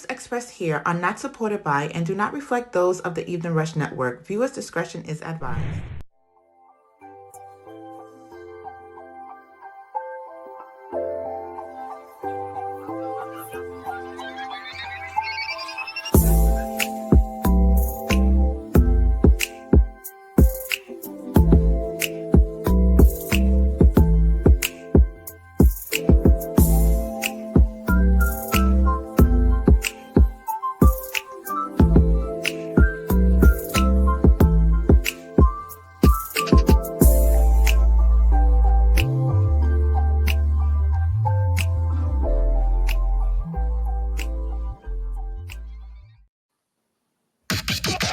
expressed here are not supported by and do not reflect those of the Evening Rush Network. Viewers' discretion is advised.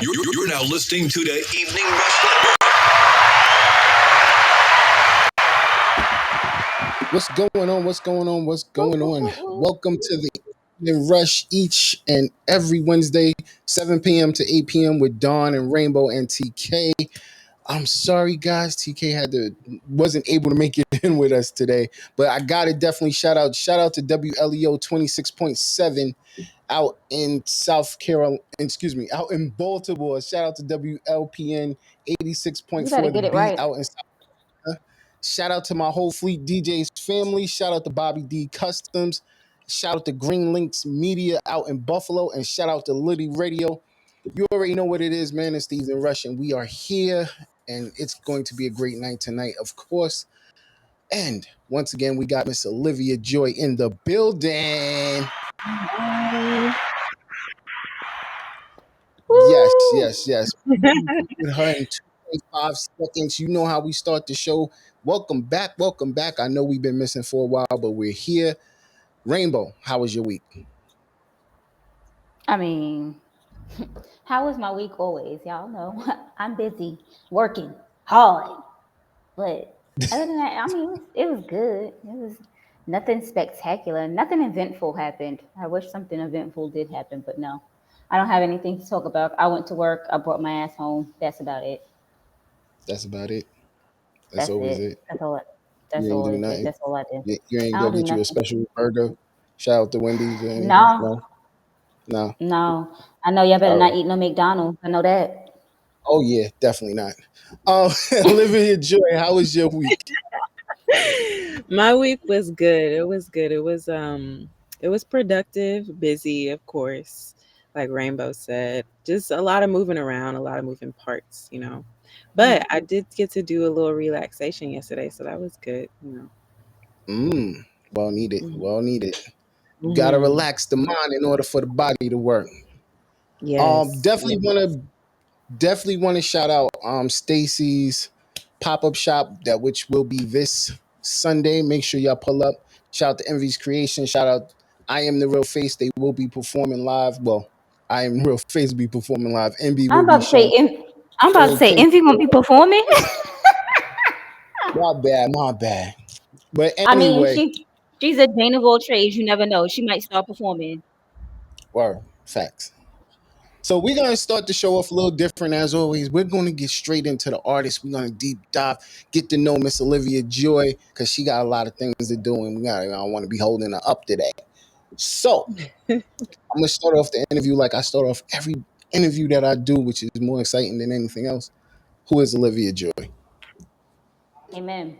You're now listening to the Evening Rush Network. What's going on? What's going on? What's going on? Welcome to the Evening Rush each and every Wednesday, 7 p.m. to 8 p.m. with Dawn and Rainbow and TK. I'm sorry, guys. TK wasn't able to make it in with us today, but I gotta definitely shout out to WLEO 26.7 out in South Carolina. Excuse me, out in Baltimore. Shout out to WLPN You better 86.4 The get it Beat right. out in South. Shout out to my whole Fleet DJs family. Shout out to Bobby D Customs. Shout out to Green Links Media out in Buffalo. And shout out to Liddy Radio. You already know what it is, man. It's Stephen Rush, and we are here. And it's going to be a great night tonight, of course. And once again, we got Miss Olivia Joy in the building. Yes. With her in 2.5 seconds. You know how we start the show. Welcome back. I know we've been missing for a while, but we're here. Rainbow, how was your week? I mean, how was my week always? Y'all know I'm busy working hard. But other than that, I mean, it was good. It was nothing spectacular. Nothing eventful happened. I wish something eventful did happen, but no. I don't have anything to talk about. I went to work. I brought my ass home. That's about it. That's about it. That's That's always it. it. That's all. That's You ain't all do it did. nothing. That's all I did. You ain't I go don't do get you a nothing. special burger. Shout out to Wendy's or anything. No, No. no. I know y'all better All not right. eat no McDonald's. I know that. Oh yeah, definitely not. Olivia Joy, how was your week? My week was good. It was good. It was productive, busy, of course. Like Rainbow said, just a lot of moving around, a lot of moving parts, you know. But I did get to do a little relaxation yesterday, so that was good, you know. Well needed. Mhm. Well needed. You gotta relax the mind in order for the body to work. Yes. Definitely want to shout out Stacy's pop-up shop, that which will be this Sunday. Make sure y'all pull up. Shout out to Envy's Creation. Shout out I Am the Real Face. They will be performing live. Well, I Am Real Face will be performing live. Envy I'm will be about to say, showing. I'm about to say, Envy won't be performing. My bad. But I mean, anyway, she's a Jane of all trades. You never know. She might start performing. facts. So we're going to start the show off a little different as always. We're going to get straight into the artist. We're going to deep dive, get to know Miss Olivia Joy, because she got a lot of things to do, and I don't want to be holding her up today. So I'm going to start off the interview like I start off every interview that I do, which is more exciting than anything else. Who is Olivia Joy? Amen.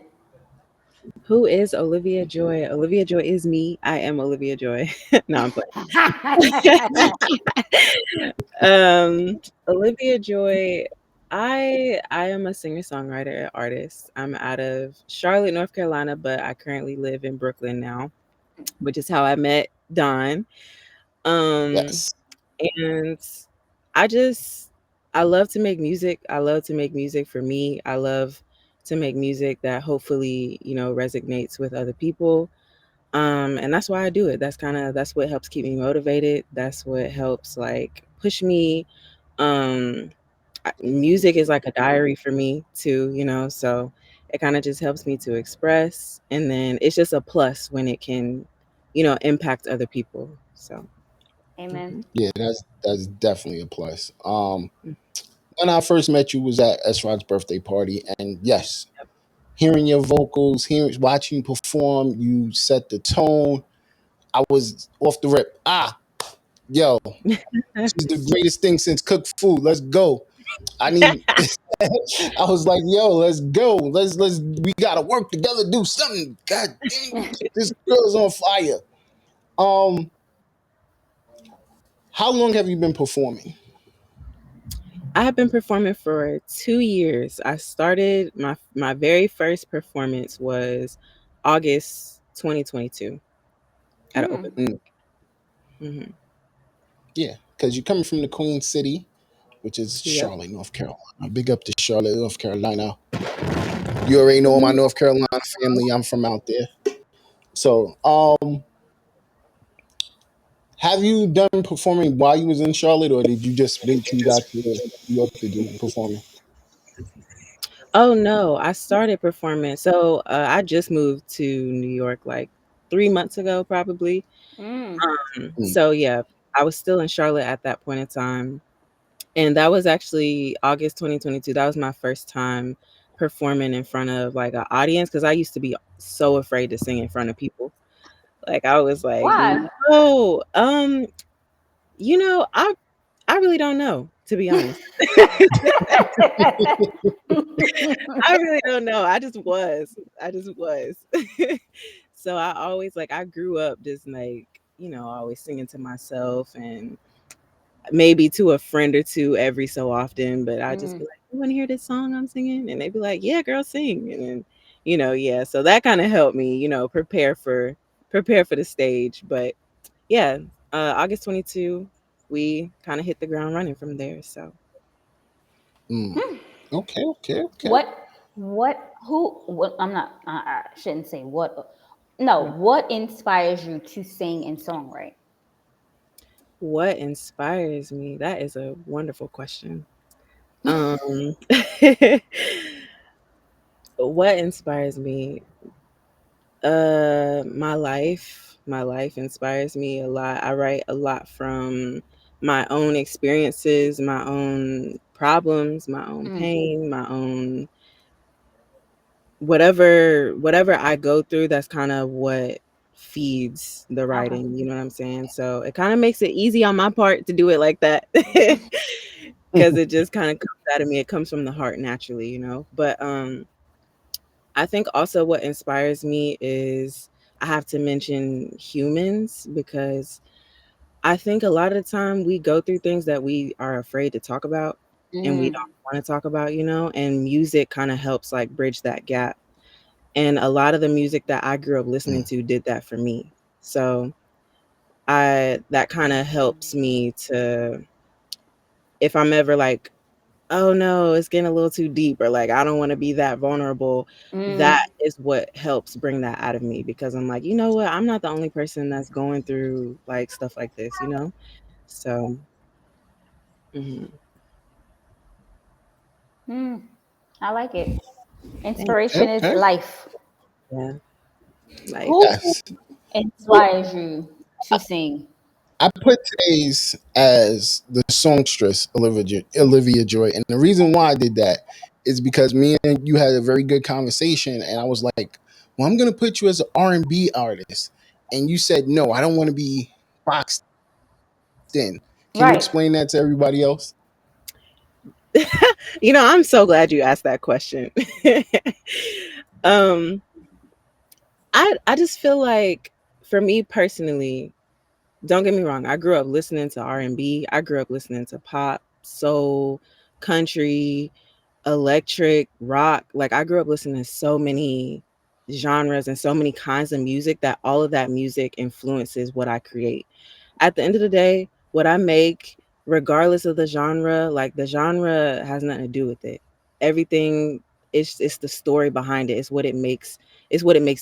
Who is Olivia Joy? Olivia Joy is me. I am Olivia Joy. No, I'm playing. Olivia Joy, I am a singer-songwriter artist. I'm out of Charlotte, North Carolina, but I currently live in Brooklyn now, which is how I met Don. Yes. And I just I love to make music. I love to make music for me. I love to make music that hopefully, you know, resonates with other people. And that's why I do it. That's what helps keep me motivated. That's what helps like push me. Um, Music is like a diary for me too, you know, so it kind of just helps me to express. And then it's just a plus when it can, you know, impact other people. So, Amen. Yeah, that's definitely a plus. When I first met you was at S-Rod's birthday party, and yes, hearing your vocals, watching you perform, you set the tone. I was off the rip. Yo, she's the greatest thing since cooked food. Let's go. I need. I was like, yo, let's go. Let's. We gotta work together, do something. God damn, this girl's on fire. Um, how long have you been performing? I have been performing for 2 years. I started my very first performance was August 2022 at an open Mm. Mm, mic. yeah, because you're coming from the Queen City, which is Yep. Charlotte, North Carolina. Big up to Charlotte, North Carolina. You already know my North Carolina family. I'm from out there. So, have you done performing while you was in Charlotte, or did you just wait till you got to New York to do performing? Oh no, I started performing. So I just moved to New York like 3 months ago, probably. Mm. Mm, So yeah, I was still in Charlotte at that point in time, and that was actually August 2022. That was my first time performing in front of like an audience because I used to be so afraid to sing in front of people. Like I was like, Why? no, I really don't know, to be honest. I really don't know. I just was. I just was. So I always like I grew up just like, always singing to myself and maybe to a friend or two every so often, but I just Mm. be like, "You want to hear this song I'm singing?" And they'd be like, "Yeah, girl, sing." And then, yeah. So that kind of helped me, prepare for the stage. But yeah, August 22, we kind of hit the ground running from there. So mm. Okay, okay, okay. What? Who? What? I'm not. I shouldn't say what. No. What inspires you to sing and songwrite? what inspires me? That is a wonderful question. Um, what inspires me? My life inspires me a lot. I write a lot from my own experiences, my own problems, my own Mm. pain, my own whatever I go through. That's kind of what feeds the Okay. writing, you know what I'm saying? So it kind of makes it easy on my part to do it like that. Because it just kind of comes out of me. It comes from the heart naturally, but I think also what inspires me is I have to mention humans because I think a lot of the time we go through things that we are afraid to talk about and we Mm. don't want to talk about, and music kind of helps like bridge that gap. And a lot of the music that I grew up listening Mm, to did that for me. So I that kind of helps me to, if I'm ever like, oh no, it's getting a little too deep, or like I don't want to be that vulnerable. That Mm. is what helps bring that out of me because I'm like, you know what? I'm not the only person that's going through like stuff like this. So, mhm. Mm. I like it. okay, Inspiration is okay. life. Yeah, life. Who Yes. So inspires you to sing? I put today's as the songstress Olivia Joy, and the reason why I did that is because me and you had a very good conversation, and I was like, "Well, I'm gonna put you as an R&B artist," and you said, "No, I don't want to be boxed in." Can you Right. explain that to everybody else? I'm so glad you asked that question. um, I just feel like for me personally, don't get me wrong, I grew up listening to R&B. I grew up listening to pop, soul, country, electric, rock. Like I grew up listening to so many genres and so many kinds of music that all of that music influences what I create. At the end of the day, what I make, regardless of the genre, like the genre has nothing to do with it. Everything is it's the story behind it. It's what it makes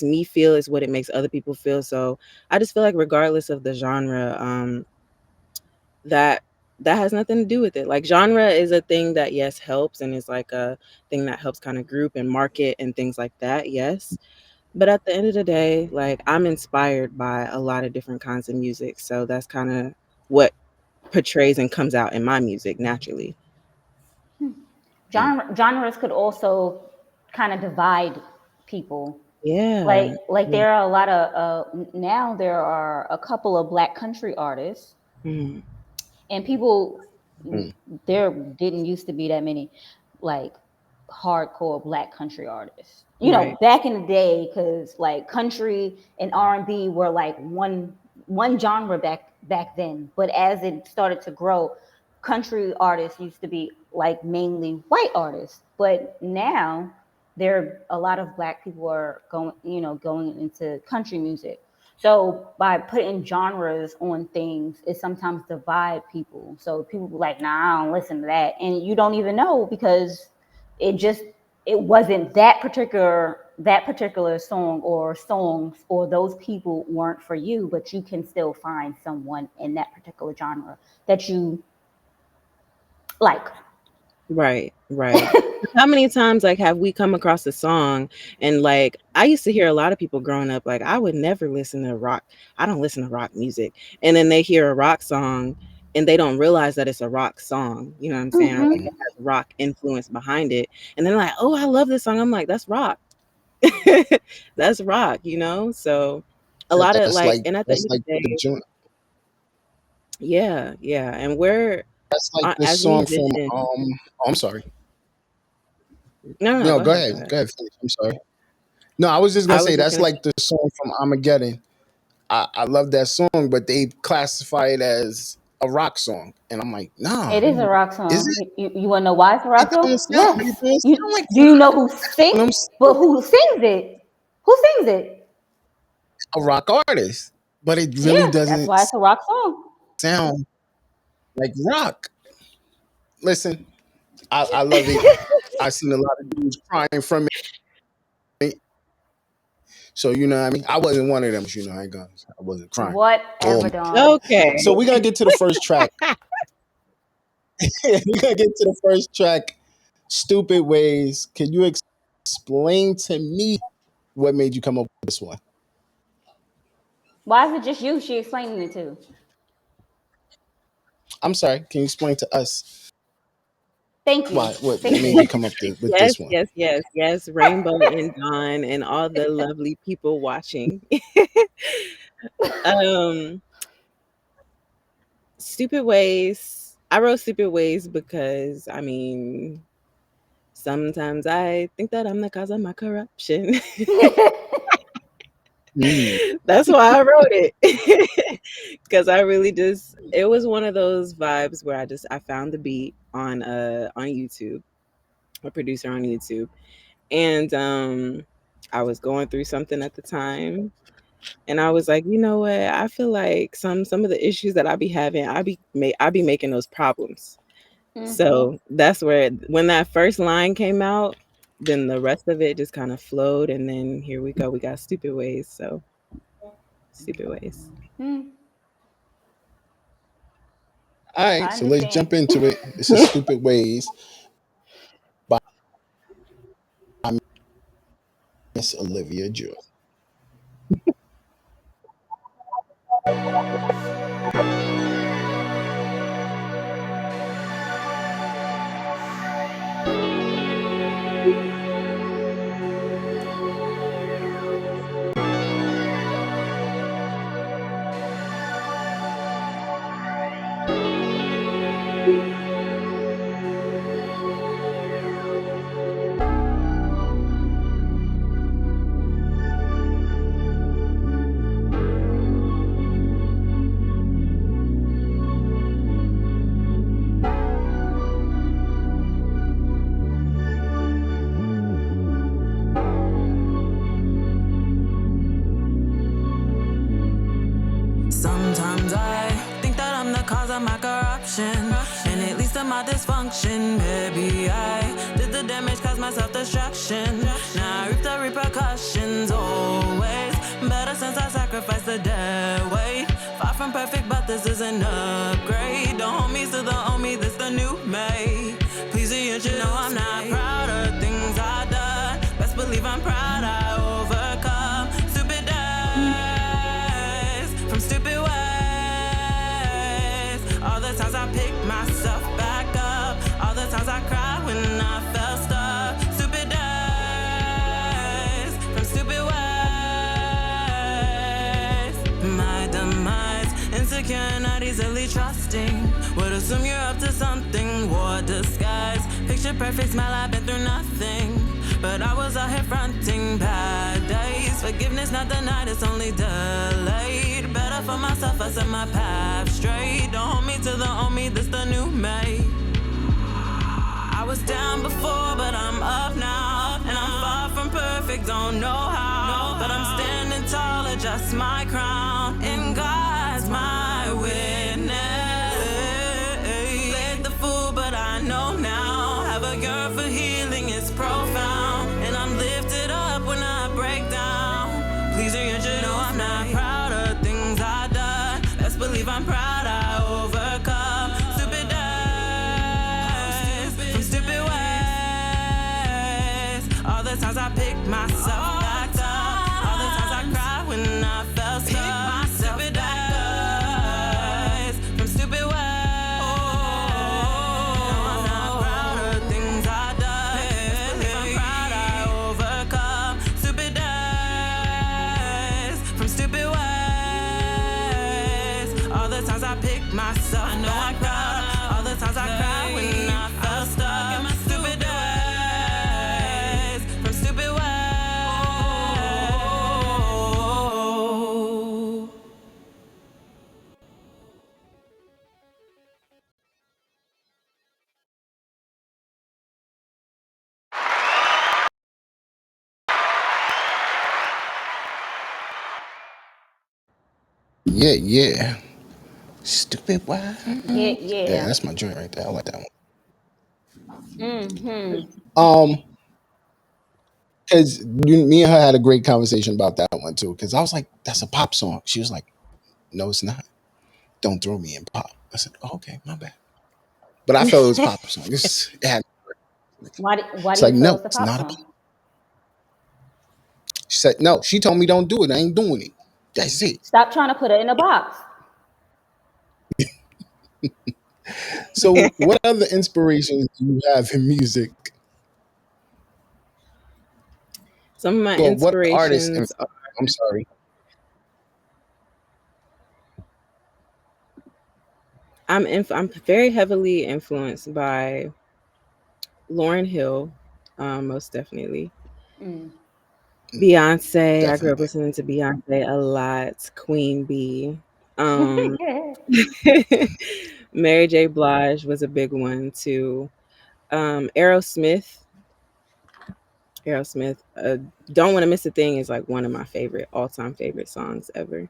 me feel, it's what it makes other people feel. So I just feel like regardless of the genre, that that has nothing to do with it. Like genre is a thing that yes helps and is like a thing that helps kind of group and market and things like that. Yes. But at the end of the day, like I'm inspired by a lot of different kinds of music. So that's kind of what portrays and comes out in my music naturally. Mm, Genres could also kind of divide people. Yeah. Like Yeah. there are a lot of now there are a couple of black country artists, Mm. And people, Mm. there didn't used to be that many like hardcore black country artists, Right. back in the day, because like country and R&B were like one genre back then. But as it started to grow, country artists used to be like mainly white artists, but now there a lot of black people are going into country music. So by putting genres on things, it sometimes divide people. So people be like, nah, I don't listen to that. And you don't even know, because it just it wasn't that particular song or songs, or those people weren't for you, but you can still find someone in that particular genre that you like. Right, right. How many times like have we come across a song and like I used to hear a lot of people growing up like I would never listen to rock. I don't listen to rock music. And then they hear a rock song and they don't realize that it's a rock song. You know what I'm saying? Or like Hmm. it has rock influence behind it. And they're like, "Oh, I love this song." I'm like, "That's rock." That's rock, you know? So a lot of That's like like and at the that's end of like the the day, joint. yeah, yeah. And we're That's like the as song from musicians, Oh, I'm sorry. no, no, No, go go ahead, go ahead. ahead. Go ahead. Finish. I'm sorry. No, I was just gonna I say was just that's gonna like the song from Armageddon. I love that song, but they classify it as a rock song, and I'm like, nah, It is a say, rock is song. it? You want to know why it's a rock It song? don't sound. It Yes. don't sound like Do you know who what sings? I'm But saying. who sings it? Who sings it? A rock artist, but it really Yeah, that's doesn't why it's a rock song. sound like rock. Listen, I love it. I've seen a lot of dudes crying from it. So you know what I mean? I wasn't one of them, I wasn't crying. Whatever, Um Dawn. okay. so we're gonna get to the first track. We're gonna get to the first track. Stupid Ways. Can you explain to me what made you come up with this one? Why is it just you she explaining it to? I'm sorry, can you explain to us Thank you. what Thank made you you. come up with Yes, this one? yes, yes, yes. Rainbow and Dawn and all the lovely people watching. um, Stupid Ways. I wrote Stupid Ways because I mean, sometimes I think that I'm the cause of my corruption. Mm. That's why I wrote it. Because I really just it was one of those vibes where I found the beat on YouTube, a producer on YouTube. And I was going through something at the time. And I was like, you know what? I feel like some of the issues that I be having, I be making those problems. Hmm. So that's where when that first line came out, then the rest of it just kind of flowed, and then here we go. We got Stupid Ways. So Stupid Ways. Hmm. All right, I so let's understand. jump into it. This is Stupid Ways by Miss Olivia Jewell. Sometimes I think that I'm the cause of my corruption, and it leads to my dysfunction. Baby, I did the damage, caused my self-destruction. Now I reap the repercussions. Always better since I sacrificed the dead weight. Far from perfect, but this is an upgrade. The homies to the homie, this the new me. Please, you should know I'm not proud of things I've done. Best believe I'm proud I overcome stupid days from stupid ways. All the times I pick myself back up, all the times I cried when I felt stuck. Stupid days from stupid ways. My demise, insecure and not easily trusted. trusting. Would assume you're up to something, wore a disguise. Picture perfect smile, I've been through nothing. But I was out here fronting bad days. Forgiveness not denied, it's only delayed. Better for myself, I set my path straight. Don't hold me to the old me, this the new me. I was down before, but I'm up now. And I'm far from perfect, don't know how. But I'm standing tall, adjust my crown. And God's my witness. Played the fool, but I know now. Have a yearn for healing, it's profound. And I'm lifted up when I break down. Please you should know I'm not proud of things I've done. Let's believe I'm proud I overcome. Stupid days, from stupid ways. All the times I pick myself back up. All the times I cried when I felt stuck. Stupid days, from stupid ways. No, I'm not proud of things I've done. Let's believe I'm proud I overcome. Stupid days, from stupid ways. All the times I pick myself, I know I cried. All the times I cried when I felt stuck. In my stupid days, from stupid ways. Yeah. Stupid why? Yeah, Yeah, yeah. that's my joint right there. I like that one. Mm-hmm. Because me and her had a great conversation about that one too. Because I was like, "That's a pop song." She was like, "No, it's not. Don't throw me in pop." I said, oh, "Okay, my bad." But I felt it was a pop song. Why It's do you like, feel no, it's a it's pop not a. song? She said, "No." She told me, "Don't do it. I ain't doing it. That's it." Stop trying to put it in a box. So, what other inspirations do you have in music? Some of my Well, what artists? inspirations are, I'm sorry. I'm very heavily influenced by Lauryn Hill, most definitely. Mm. Beyonce, I grew up Definitely. listening to Beyonce a lot. Queen Bee. Um, Mary J. Blige was a big one too. Aerosmith. Don't Want to Miss a Thing is like one of my favorite, all-time favorite songs ever.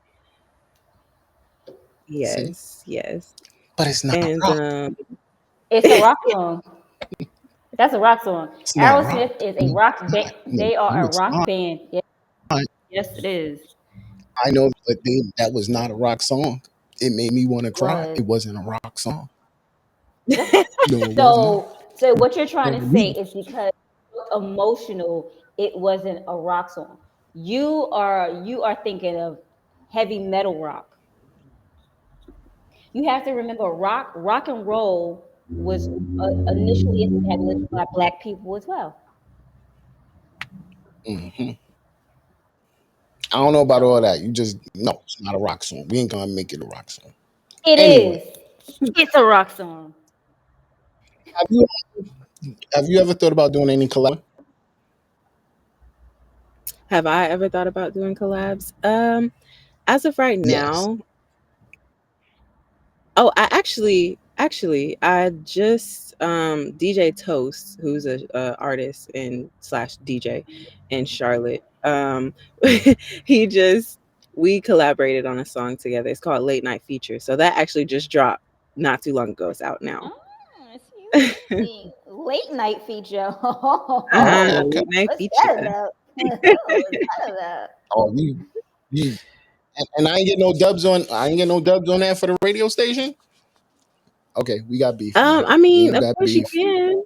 See, Yes. but it's not And rock. It's a rock song. That's a rock song. It's not rock. Aerosmith is a rock band. No, They are a it's rock not. band. Yes, it is. I know, but that was not a rock song. It made me want to It cry. was. It wasn't a rock song. That's No, it was not. so what you're trying For to say me, is because it's emotional, it wasn't a rock song. You are thinking of heavy metal rock. You have to remember rock and roll was initially established by black people as well. mhm. I don't know about all that. You just no, it's not a rock song. We ain't gonna make it a rock song. It Anyway, is. It's a rock song. have you have you ever thought about doing any collab? have I ever thought about doing collabs? As of right Yes. now, oh, I just DJ Toast, who's a artist and slash DJ in Charlotte. He just we collaborated on a song together. It's called Late Night Feature. So that actually just dropped not too long ago. It's out now. Oh, see, late night feature. Oh, okay. Late Night What's Feature. that about? What's that about? Oh, you and I ain't get no dubs on. I ain't get no dubs on that for the radio station. Okay, we got beef now. I Me mean, and you of got course you beef. can.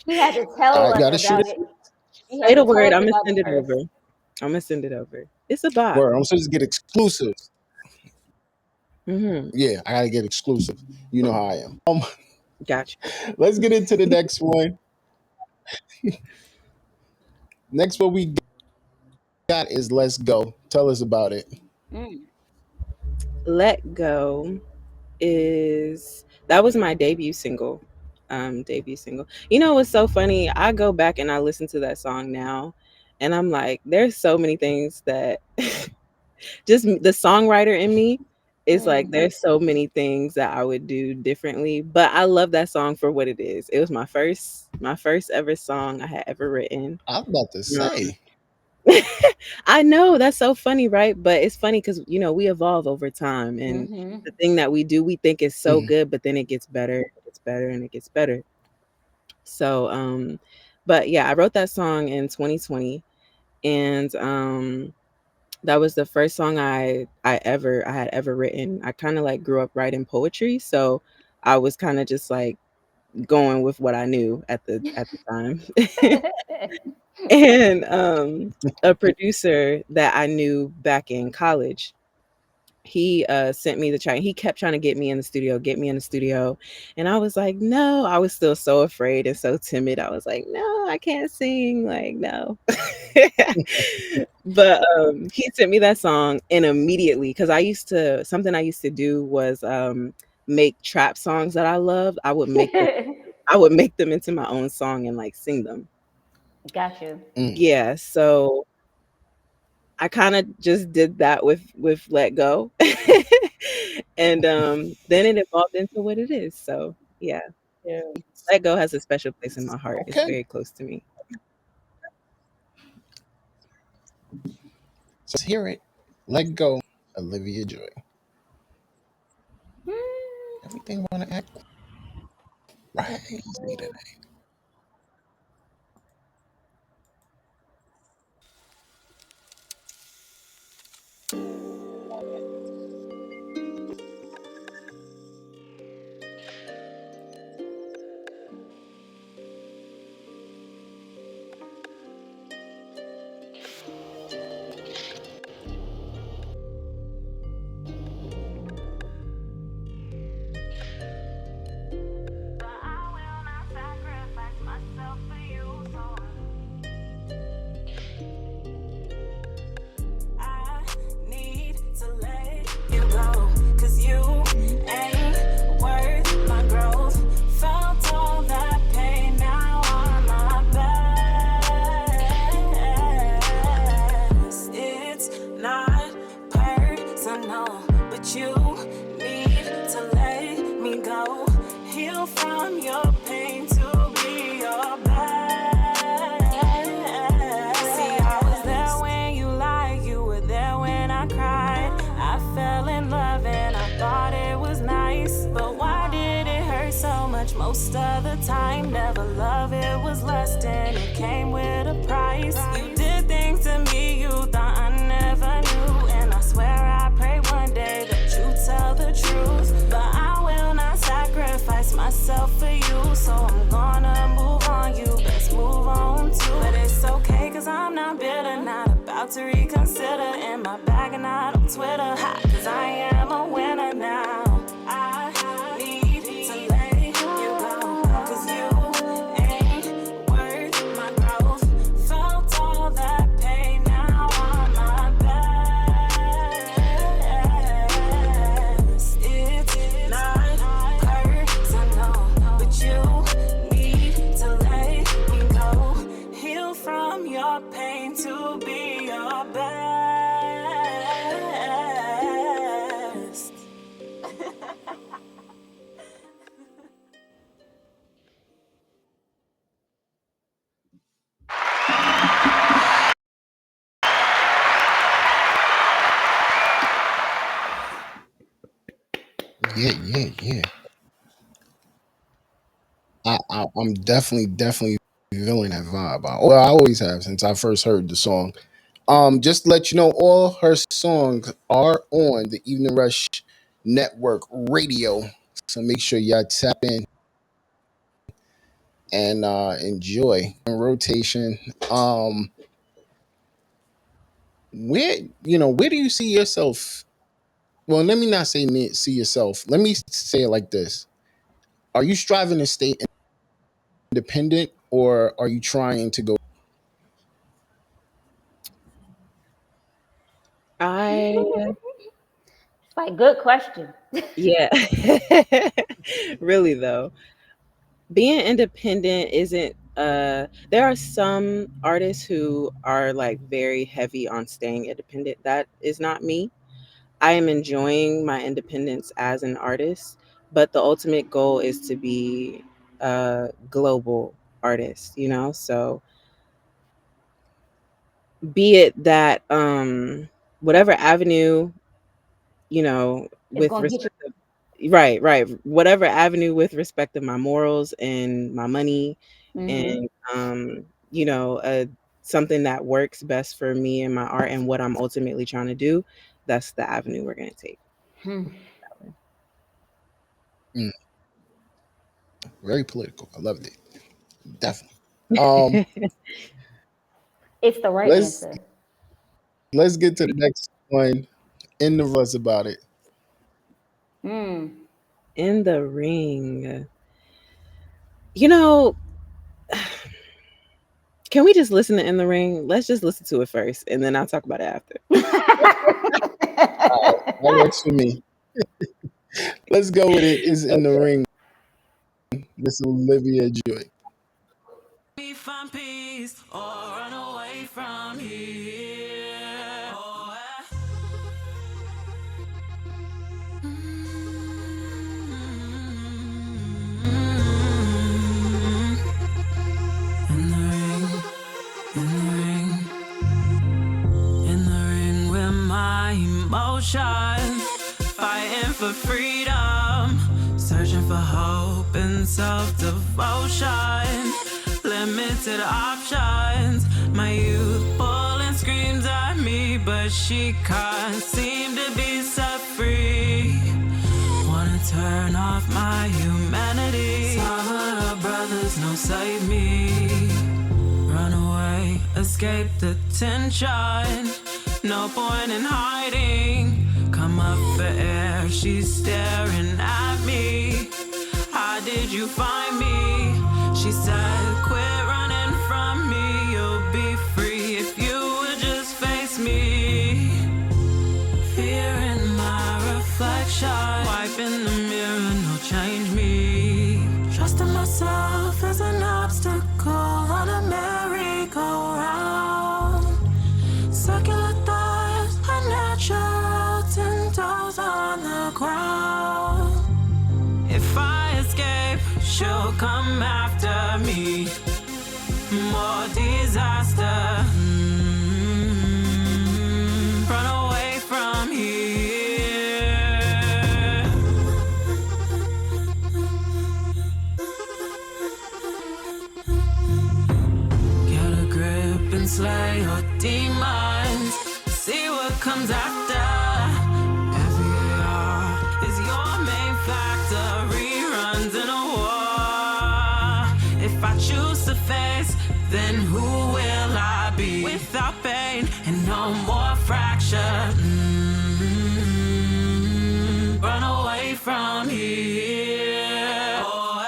He had to tell I us gotta shoot about it. it. He Say had the to tell word. us I'm gonna about it send it first. over. I'm gonna send it over. It's a bop. Word. I'm supposed to get exclusives. Mm-hmm. Yeah, I gotta get exclusive. You know how I am. Gotcha. Let's get into the next one. Next one we got is Let's Go. Tell us about it. Mm. Let Go is that was my debut single. Debut single. You know what's so funny? I go back and I listen to that song now and I'm like, there's so many things that just the songwriter in me is like there's so many things that I would do differently, but I love that song for what it is. It was my first ever song I had ever written. I was about to Um, say. I know that's so funny, right? But it's funny because we evolve over time, and Mm-hmm. the thing that we do, we think is so Mhm. good, but then it gets better, it gets better, and it gets better. So, but yeah, I wrote that song in 2020, and that was the first song I had ever written. I kind of like grew up writing poetry, so I was kind of just like going with what I knew at the time. And a producer that I knew back in college, he sent me the track. He kept trying to get me in the studio, and I was like, no. I was still so afraid and so timid. I was like, no, I can't sing, like, no. But he sent me that song, and immediately, because I used to do was make trap songs that I loved. I would make them into my own song and like sing them. Got you. Mm. Yeah, so I kind of just did that with Let Go. And then it evolved into what it is. So, yeah. Yeah. Let Go has a special place in my heart. It's Okay, very close to me. so let's hear it. Let Go, Olivia Joy. Everything want to act crazy today. I need to let you go, 'cause you ain't worth my growth. Felt all that pain now on my best. It's not personal, but you need to let me go. Heal from your pain to be your best. See, I was there when you lied, you were there when I cried. I fell in love and I thought it was nice, but why did it hurt so much most of the time? Never love, it was lust and it came with a price. You did things to me you thought I never knew, and I swear I pray one day that you tell the truth. But I will not sacrifice myself for you, so I'm gonna move on. You best move on too. But it's okay, 'cause I'm not bitter, not about to reconsider. In my bag and not on Twitter, 'cause I am a winner now. I need to let you go, 'cause you ain't worth my growth. Felt all that pain now on my best. It's not personal, but you need to let me go. Heal from your pain to be your best. Yeah, yeah, yeah. I'm definitely feeling that vibe. Well, I always have since I first heard the song. Just to let you know, all her songs are on the Evening Rush Network Radio. So make sure y'all tap in and enjoy in rotation. Where where do you see yourself? Well, let me not say see yourself. Let me say it like this: are you striving to stay independent, or are you trying to go? I Like, good question. Yeah. Really though. Being independent isn't there are some artists who are like very heavy on staying independent. That is not me. I am enjoying my independence as an artist, but the ultimate goal is to be a global artist, you know? So be it that whatever avenue, you know, It's with gonna get you. respect to, right, whatever avenue with respect to my morals and my money Mm-hmm. and you know, something that works best for me and my art and what I'm ultimately trying to do, that's the avenue we're going to take. Hmm. Mm, very political. I loved it. Definitely. Um, It's the right let's answer. let's get to the next one. In the us about it. Mm. In the ring. You know, can we just listen to In the Ring? Let's just listen to it first and then I'll talk about it after. That works for me. Let's go with it. Is in the Okay. ring. This Olivia Joy. Me find peace or run away from here. Oh, in the ring, in the ring, in the ring with my emotions, fighting for freedom, searching for hope and self-devotion, limited options, my youth pulling screams at me, but she can't seem to be set free. Wanna turn off my humanity, some of the brothers no save me. Run away, escape the tension. No point in hiding. Come up for air, she's staring at me. How did you find me? She said, quit running from me. You'll be free if you would just face me. Fear in my reflection. Wipe in the mirror, no change me. Trusting myself is an obstacle on a merry-go-round. Circular thoughts, unnatural, 10 toes on the ground. If I escape, she'll come after me. More disaster. Run away from here. Get a grip and slay your demons. See what comes after. Every AR is your main factor. Reruns in a war. If I choose to face, then who will I be? Without pain and no more fracture. Run away from here. Oh,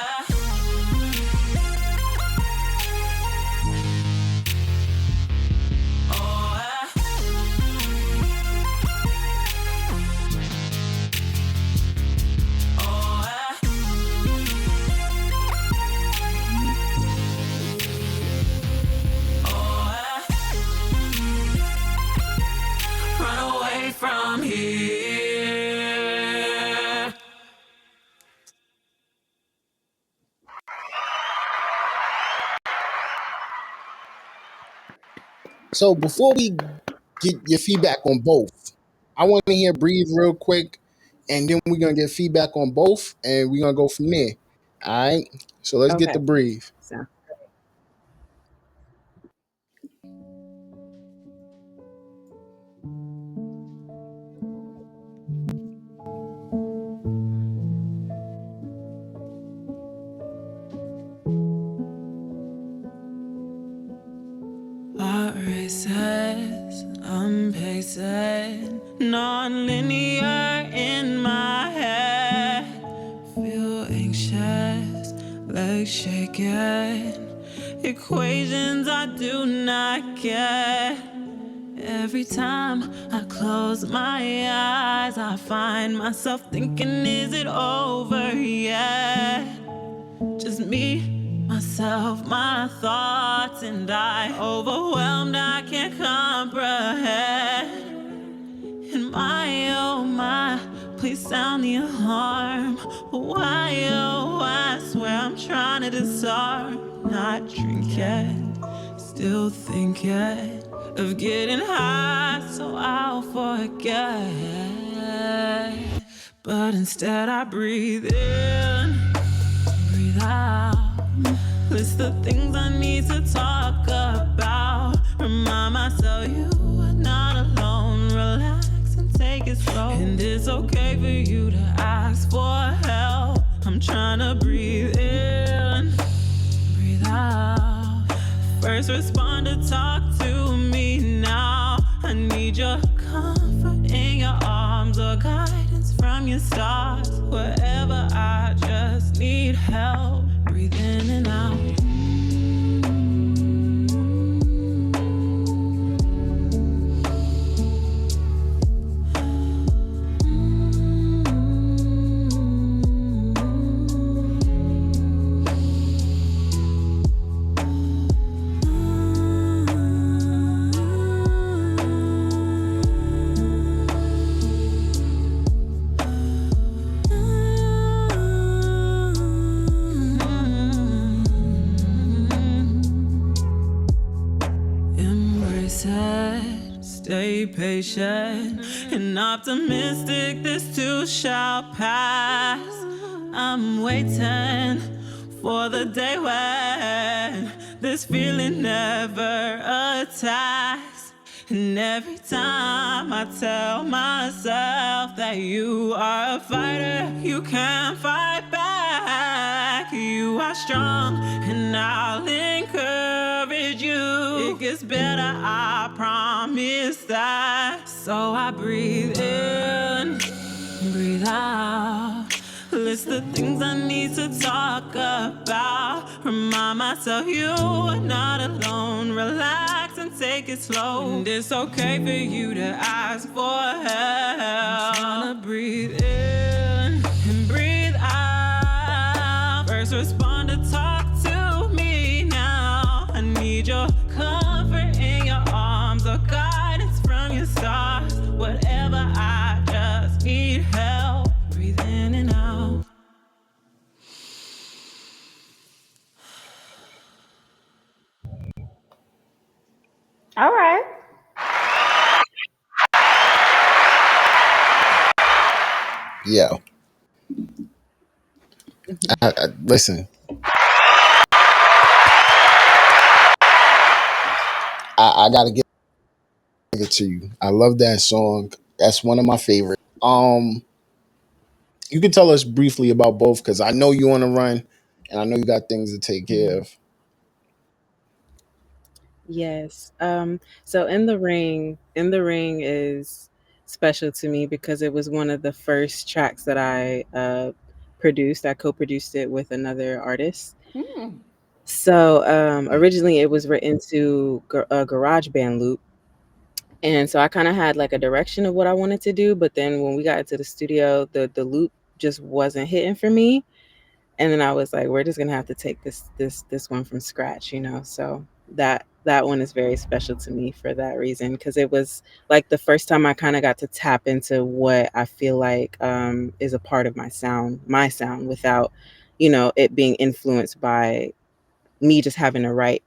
run away from here. So before we get your feedback on both, I want to hear Breathe real quick, and then we're gonna get feedback on both, and we're gonna go from there. All right. So let's get Okay. to Breathe. So Heart races, I'm pacing, non-linear in my head. Feel anxious, legs shaking, equations I do not get. Every time I close my eyes, I find myself thinking, is it over yet? Just me, myself, my thoughts, and I, overwhelmed, I can't comprehend. And my, oh my, please sound the alarm. Why, oh, I swear I'm trying to disarm. Not drink yet, still think yet of getting high so I'll forget. But instead I breathe in, breathe out. List the things I need to talk about. Remind myself you are not alone. Relax and take it slow. And it's okay for you to ask for help. I'm trying to breathe in, breathe out. First responder, talk to me now. I need your comfort in your arms or guidance from your stars. Wherever, I just need help. Breathe in and out. Stay patient and optimistic, this too shall pass. I'm waiting for the day when this feeling never attacks. And every time I tell myself that you are a fighter, you can't fight back. You are strong and I'll encourage you. It gets better, I promise that. So I breathe in, breathe out. List the things I need to talk about. Remind myself you are not alone. Relax and take it slow. And it's okay for you to ask for help. I'm trying to breathe in and breathe out. First responder, talk to me now. I need your comfort in your arms or guidance from your stars. Whatever, I just need help. Breathe in and out. All right. Yo, listen. I gotta give it to you. I love that song. That's one of my favorites. You can tell us briefly about both because I know you on a run, and I know you got things to take care of. Yes. So in the ring is special to me because it was one of the first tracks that I produced. I co-produced it with another artist. So originally it was written to a garage band loop. And so I kind of had like a direction of what I wanted to do, but then when we got into the studio, the loop just wasn't hitting for me. And then I was like, we're just gonna have to take this one from scratch, you know. So that one is very special to me for that reason because it was like the first time I kind of got to tap into what I feel like is a part of my sound without, you know, it being influenced by me just having to write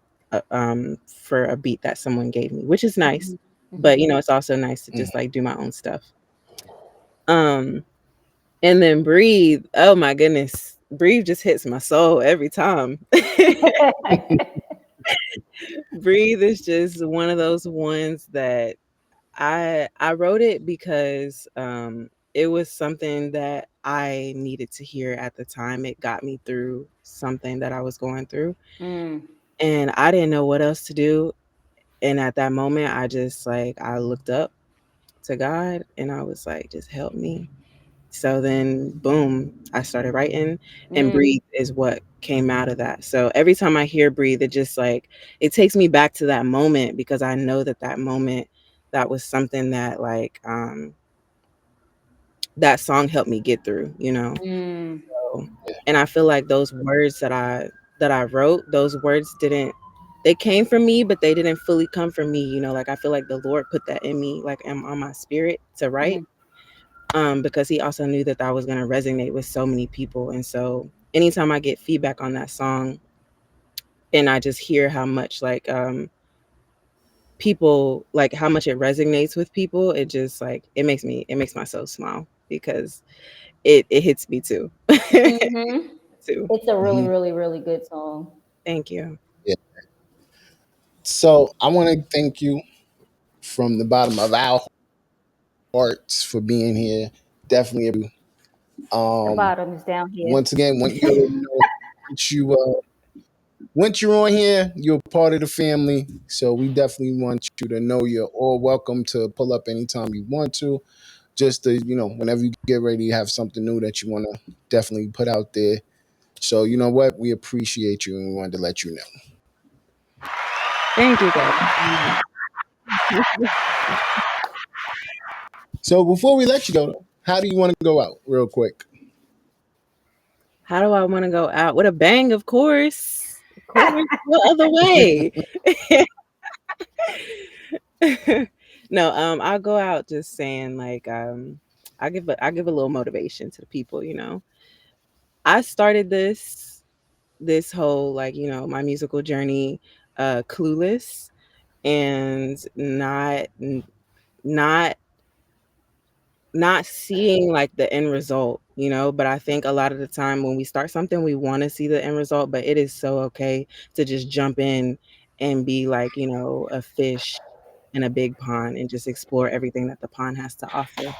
for a beat that someone gave me, which is nice. But you know, it's also nice to just like do my own stuff. Um, and then Breathe. Oh my goodness. Breathe just hits my soul every time. Breathe is just one of those ones that I wrote it because it was something that I needed to hear at the time. It got me through something that I was going through. And I didn't know what else to do. And at that moment, I looked up to God and I was like, just help me. So then, boom, I started writing, and Breathe is what came out of that. So every time I hear Breathe, it just like, it takes me back to that moment because I know that that moment that was something that like that song helped me get through, you know. Mm. So, and I feel like those words that I wrote, those words didn't, they came from me, but they didn't fully come from me, you know. Like I feel like the Lord put that in me, like on my spirit to write, Mm. because He also knew that that was going to resonate with so many people. And so, anytime I get feedback on that song, and I just hear how much like people like how much it resonates with people, it just like it makes my soul smile because it hits me too. Hmm. Too. It's a really, Hmm. really, really good song. Thank you. Yeah. So I want to thank you from the bottom of our hearts for being here. Definitely. The Um, bottom is down here. once again, want you to know that once you're on here, you're part of the family. So we definitely want you to know you're all welcome to pull up anytime you want to. Just to, whenever you get ready to have something new that you want to definitely put out there. So you know what? We appreciate you and we wanted to let you know. Thank you guys. So before we let you go, how do you want to go out real quick? How do I want to go out with a bang? Of course. Of course. What other way? No, I'll go out just saying like I give a little motivation to the people, you know. I started this whole like, you know, my musical journey clueless and not not seeing like the end result, you know. But I think a lot of the time when we start something, we want to see the end result, but it is so okay to just jump in and be like, you know, a fish in a big pond and just explore everything that the pond has to offer.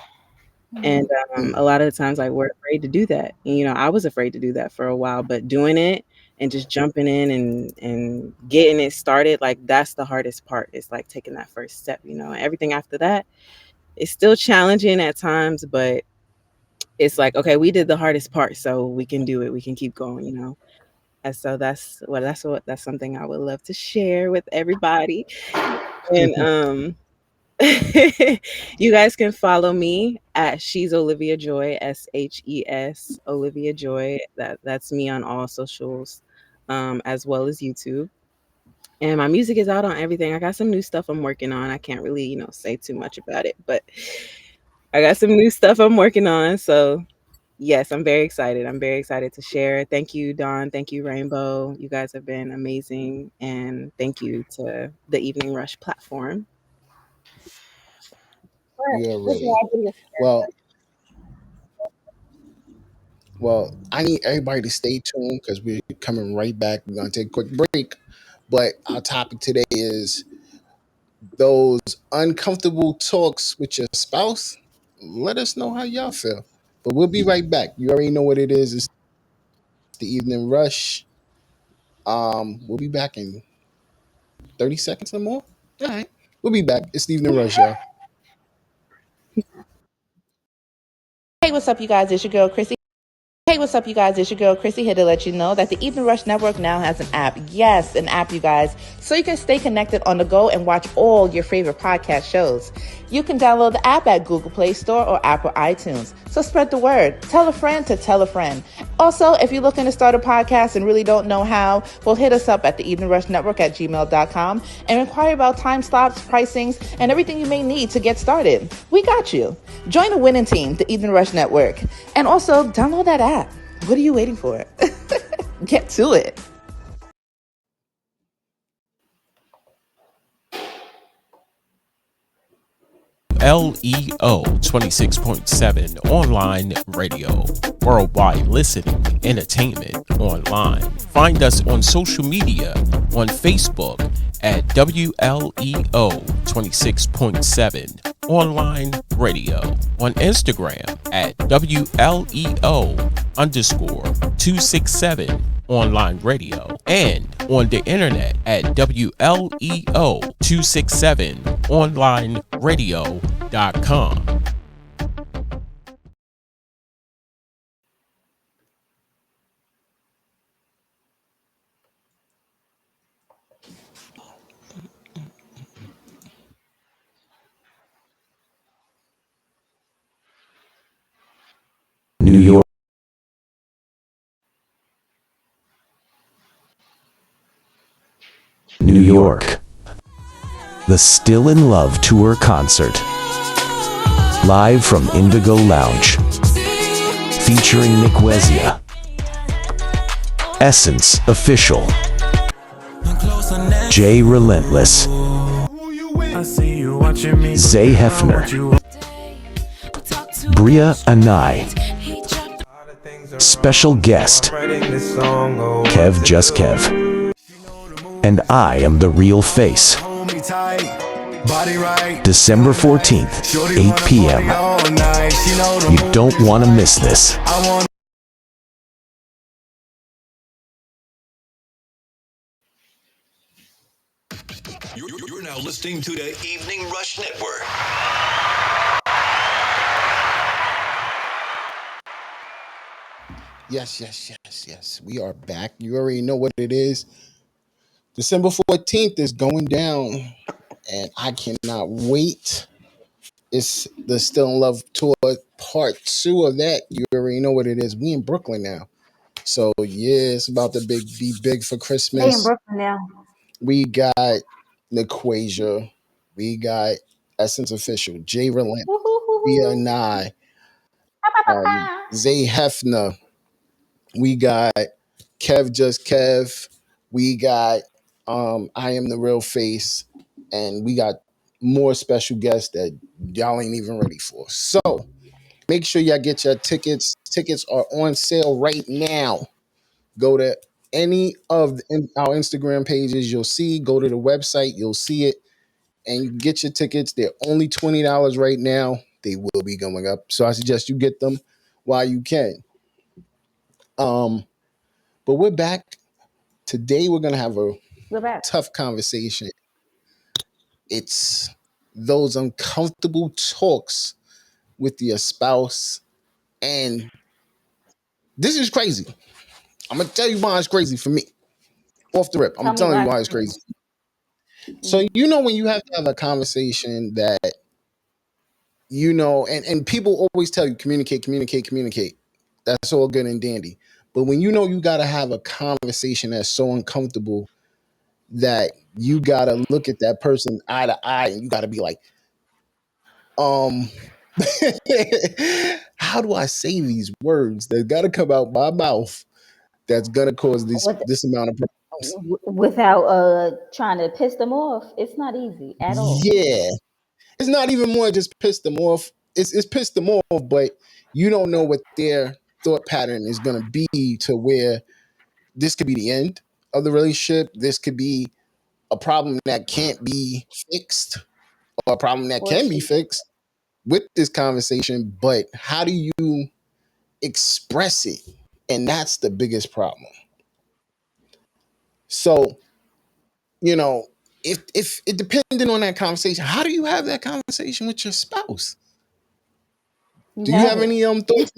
And Mhm. a lot of the times, like we're afraid to do that. And, you know, I was afraid to do that for a while, but doing it and just jumping in and getting it started, like that's the hardest part. It's like taking that first step, you know. And everything after that is still challenging at times, but it's like, okay, we did the hardest part, so we can do it. We can keep going, you know. And so that's something I would love to share with everybody. And you guys can follow me at She's Olivia Joy, SHES Olivia Joy. That's me on all socials, as well as YouTube. And my music is out on everything. I got some new stuff I'm working on. I can't really, you know, say too much about it, but I got some new stuff I'm working on. So yes, I'm very excited. I'm very excited to share. Thank you, Dawn. Thank you, Rainbow. You guys have been amazing. And thank you to the Evening Rush platform. You We're already. glad you're Well, well, I need everybody to stay tuned because we're coming right back. We're gonna take a quick break. But our topic today is those uncomfortable talks with your spouse. Let us know how y'all feel. But we'll be right back. You already know what it is. It's the evening rush. We'll be back in 30 seconds or more. All right. We'll be back. It's the evening rush, y'all. Hey, what's up, you guys? It's your girl, Chrissy. Hey, what's up, you guys? It's your girl, Chrissy, here to let you know that the Evening Rush Network now has an app. Yes, an app, you guys. So you can stay connected on the go and watch all your favorite podcast shows. You can download the app at Google Play Store or Apple iTunes. So spread the word. Tell a friend to tell a friend. Also, if you're looking to start a podcast and really don't know how, well, hit us up at the Evening Rush Network at gmail.com and inquire about time slots, pricings, and everything you may need to get started. We got you. Join the winning team, the Evening Rush Network. And also, download that app. What are you waiting for? Get to it. LEO 26.7 online radio, worldwide listening, entertainment online. Find us on social media on Facebook at WLEO 26.7 online radio, on Instagram at WLEO underscore 267 online radio, and on the internet at WLEO267onlineradio.com. New York. New York. The Still in Love Tour Concert. Live from Indigo Lounge. Featuring Nick Wezia. Essence Official. Jay Relentless. Zay Hefner. Bria Anai. Special guest, Kev Just Kev. And I am the real face. December 14th, 8 p.m. You don't want to miss this. You're now listening to the Evening Rush Network. Yes. We are back. You already know what it is. December 14th is going down, and I cannot wait. It's the Still in Love Tour part 2 of that. You already know what it is. We in Brooklyn now. So, yeah, it's about to be big for Stay in Christmas. Brooklyn now. We got LaQuasia. We got Essence Official. Jay Relent. Bria Nye. Zay Hefner. We got Kev Just Kev. We got I Am the Real Face. And we got more special guests that y'all ain't even ready for. So make sure y'all get your tickets. Tickets are on sale right now. Go to any of our Instagram pages. You'll see. Go to the website. You'll see it. And you can get your tickets. They're only $20 right now. They will be going up. So I suggest you get them while you can. But we're back. Today we're going to have a We're back. tough conversation. It's those uncomfortable talks with your spouse. And this is crazy. I'm going to tell you why it's crazy for me. Off the rip. Tell I'm me telling you why why it's it's crazy. crazy. So, when you have to have a conversation that, and people always tell you communicate. That's all good and dandy. But when you got to have a conversation that's so uncomfortable that you got to look at that person eye to eye and you got to be like, how do I say these words that got to come out my mouth that's going to cause this amount of problems? Without trying to piss them off, it's not easy at all. Yeah. It's not even more just piss them off. It's pissed them off, but you don't know what their thought pattern is going to be to where this could be the end of the relationship. This could be a problem that can't be fixed or a problem that Or can be she, fixed with this conversation. But how do you express it? And that's the biggest problem. So, if it depending on that conversation, how do you have that conversation with your spouse? you Do you have have it. any thoughts?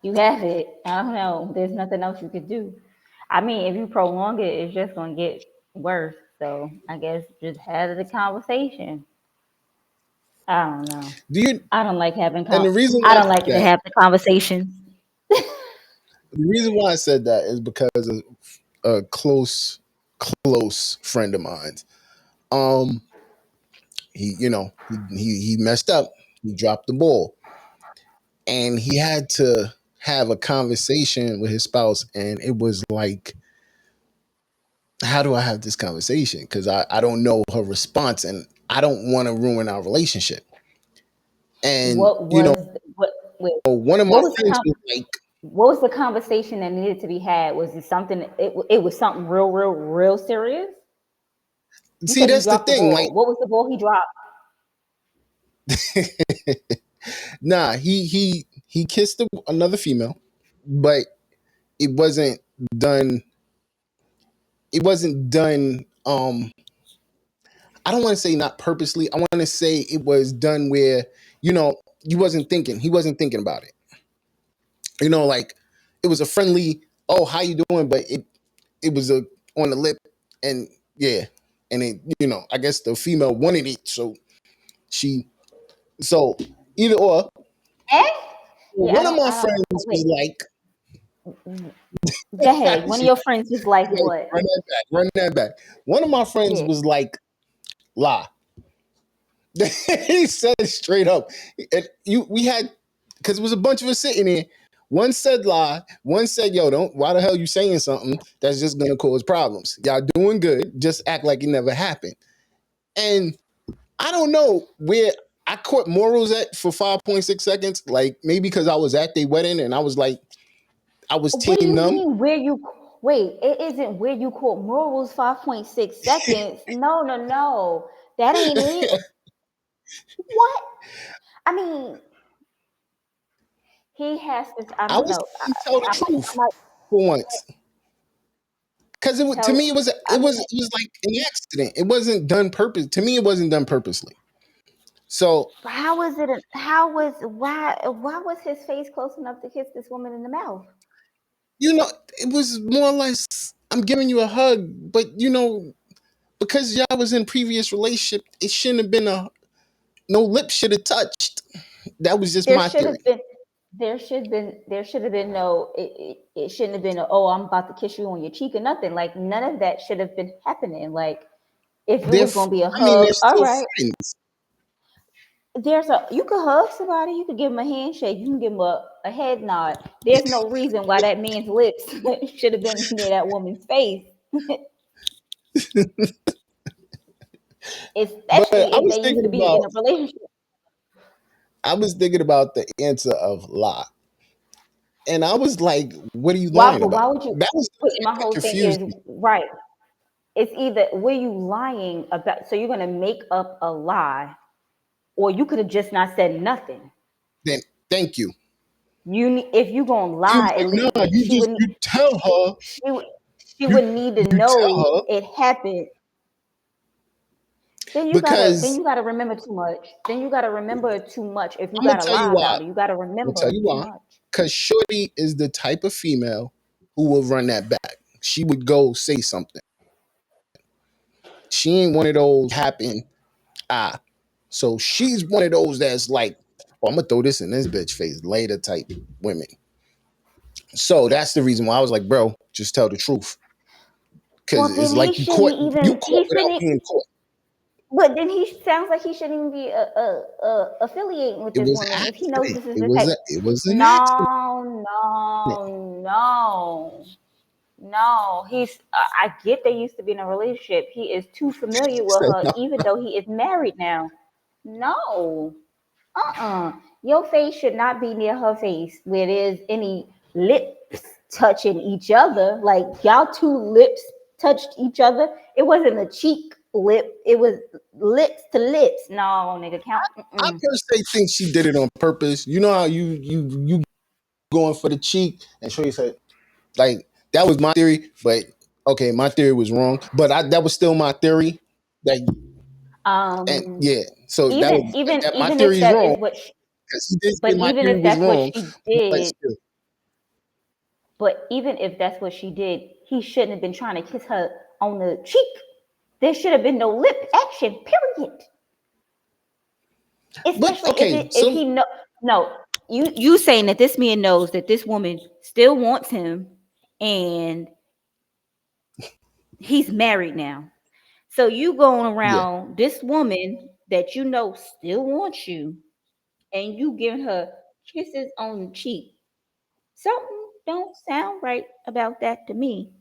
You have it. I don't know. There's nothing else you could do. I mean, if you prolong it, it's just gonna get worse. So I guess just have the conversation. I don't know. Do you? I don't like having And the reason I why I don't said like to that, have the conversation. the reason why I said that is because of a close friend of mine. Um, he messed up. He dropped the ball, and he had to have a conversation with his spouse, and it was like, how do I have this conversation? Because I don't know her response, and I don't want to ruin our relationship. And What was what? Wait, one of my what was the friends was like, what was the conversation that needed to be had? Was it something? It was something real serious. You see, said he that's the dropped the thing. Like, ball. What was the ball he dropped? nah, he kissed another female, but it wasn't done. It wasn't done. I don't want to say not purposely. I want to say it was done where he wasn't thinking. He wasn't thinking about it. Like it was a friendly, oh, how you doing? But it was a on the lip, and yeah, and it I guess the female wanted it, so she so Either or. Eh? Yeah, One of my I don't. friends was Wait, like, go ahead. One of she, your friends was like, what? run that back, run that back. One of my friends Yeah. was like, lie. He said it straight up. And we had, because it was a bunch of us sitting there. One said lie. One said, "Yo, don't. Why the hell you saying something that's just gonna cause problems? Y'all doing good. Just act like it never happened." And I don't know where I caught morals at for 5.6 seconds. Like maybe because I was at their wedding and I was like, I was What do team you them. mean where you wait? It isn't where you caught morals 5.6 seconds. No, no, no. That ain't it. What? I mean, he has to. I I don't was know. saying tell the I truth might for once. Because to me tell. I mean, it was like an accident. It wasn't done purpose. To me, it wasn't done purposely. So how was it? How was why? Why was his face close enough to kiss this woman in the mouth? it was more or less I'm giving you a hug, but because y'all was in previous relationship, it shouldn't have been a no lips should have touched. That was just There my should have theory. been. There should have been no. It shouldn't have been. Oh, I'm about to kiss you on your cheek or nothing. Like none of that should have been happening. Like if it They're, was gonna be a I mean, hug, they're all still right. friends. There's a you could hug somebody, you could give them a handshake, you can give them a head nod. There's no reason why that man's lips should have been near that woman's face, But especially if they used to be in a relationship. I was thinking about the answer of lie, and I was like, "What are you Why? lying But why about?" would you? That was the Wait, part my that whole thing confused is me. right. It's either were you lying about, so you're gonna make up a lie, or you could have just not said nothing. Then thank you. If you gonna He was lie, at like, least "No, you just you tell her she would she you would need to you tell know her it happened. Then because you gotta remember too much. Then you gotta remember too much if you I'm gonna gotta tell you lie why. about it. You gotta I'm gonna tell remember you too why. much. Because Shorty is the type of female who will run that back. She would go say something. She ain't one of those happen. Ah, so she's one of those that's like, oh, I'm gonna throw this in this bitch face later type women. So that's the reason why I was like, bro, just tell the truth. Cause Well, it's then he like shouldn't you even. caught He without shouldn't. being caught. But then he sounds like he shouldn't even be affiliating with It this was woman if he knows accident. this is the type. It was an accident. No, no, no, no. I get they used to be in a relationship. He is too familiar with her, No, even though he is married now. No. Your face should not be near her face where there's any lips touching each other. Like y'all two lips touched each other. It wasn't a cheek lip. It was lips to lips. No, nigga, count. I per se think she did it on purpose. You know how you going for the cheek and show you said like that was my theory, but okay, my theory was wrong. But that was still my theory. That and Um, yeah, so that even was even that my even if theory is that wrong is what, because he did say but my even theory if was that's what wrong. she But did, still, but even if that's what she did, he shouldn't have been trying to kiss her on the cheek. There should have been no lip action. Period. but Especially okay, if so he know no, you saying that this man knows that this woman still wants him and he's married now. So you going yeah. around this woman that you know still wants you and you giving her kisses on the cheek. Something don't sound right about that to me.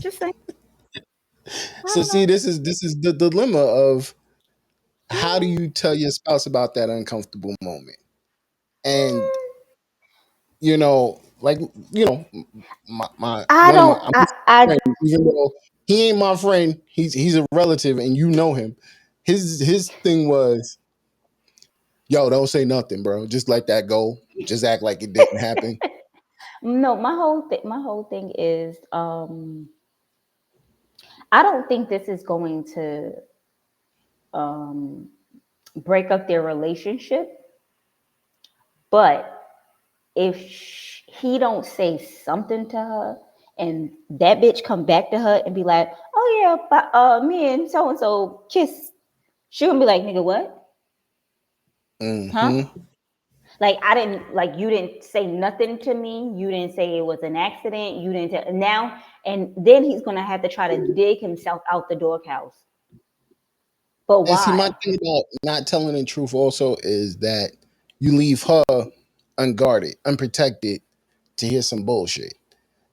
Just saying. I So don't see, know. this is the dilemma of how do Mm, you tell your spouse about that uncomfortable moment? And mm. like my I one of my don't I'm I friend, even though he ain't my friend, he's a relative and you know him. His thing was, yo, don't say nothing, bro. Just let that go. Just act like it didn't happen. no, my whole thing is I don't think this is going to um, break up their relationship. But if he don't say something to her, and that bitch come back to her and be like, "Oh yeah, but me and so kiss," she gonna be like, "Nigga, what?" Huh? Mm-hmm. Like I didn't like you didn't say nothing to me. You didn't say it was an accident. You didn't now and then he's gonna have to try to dig himself out the doghouse. But And see, my why? thing about not telling the truth also is that you leave her unguarded, unprotected to hear some bullshit.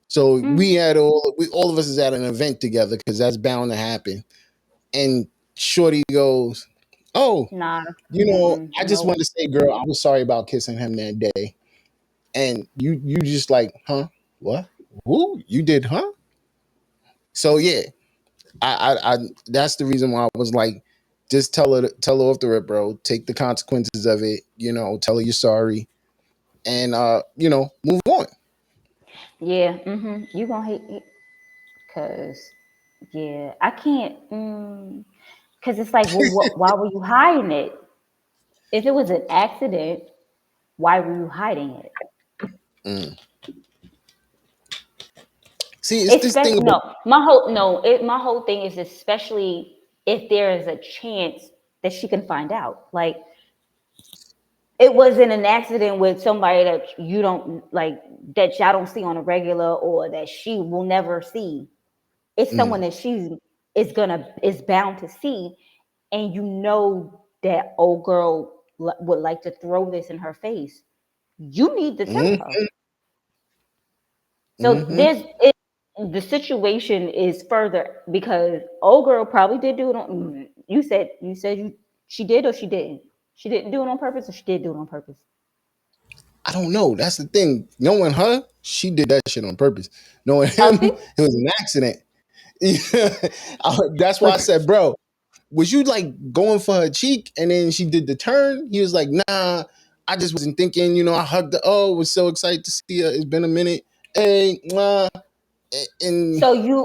So Mm, we all of us is at an event together because that's bound to happen. And Shorty goes, "Oh, nah. I just Nope. wanted to say, girl, I was sorry about kissing him that day." And you just like, huh? What? Who? You did, huh? So yeah, I that's the reason why I was like, just tell her off the rip, bro. Take the consequences of it. Tell her you're sorry, and move on. Yeah. You gonna hate it because yeah, I can't. Because it's like, well, why were you hiding it? If it was an accident, why were you hiding it? Mm. See, it's this thing Especially about my whole thing is especially if there is a chance that she can find out. Like it wasn't an accident with somebody that you don't like that y'all don't see on a regular or that she will never see. It's someone mm, that she is bound to see, and you know that old girl would like to throw this in her face. You need to tell her. mm, So mm-hmm. the situation is further because old girl probably did do it on. You said she did or she didn't. She didn't do it on purpose or she did do it on purpose. I don't know. That's the thing. Knowing her, she did that shit on purpose. Knowing him, Okay, it was an accident. That's why I but said, bro, was you like going for her cheek and then she did the turn? He was like, nah, I just wasn't thinking. I hugged her. Oh, was so excited to see her. It's been a minute. Hey, and so you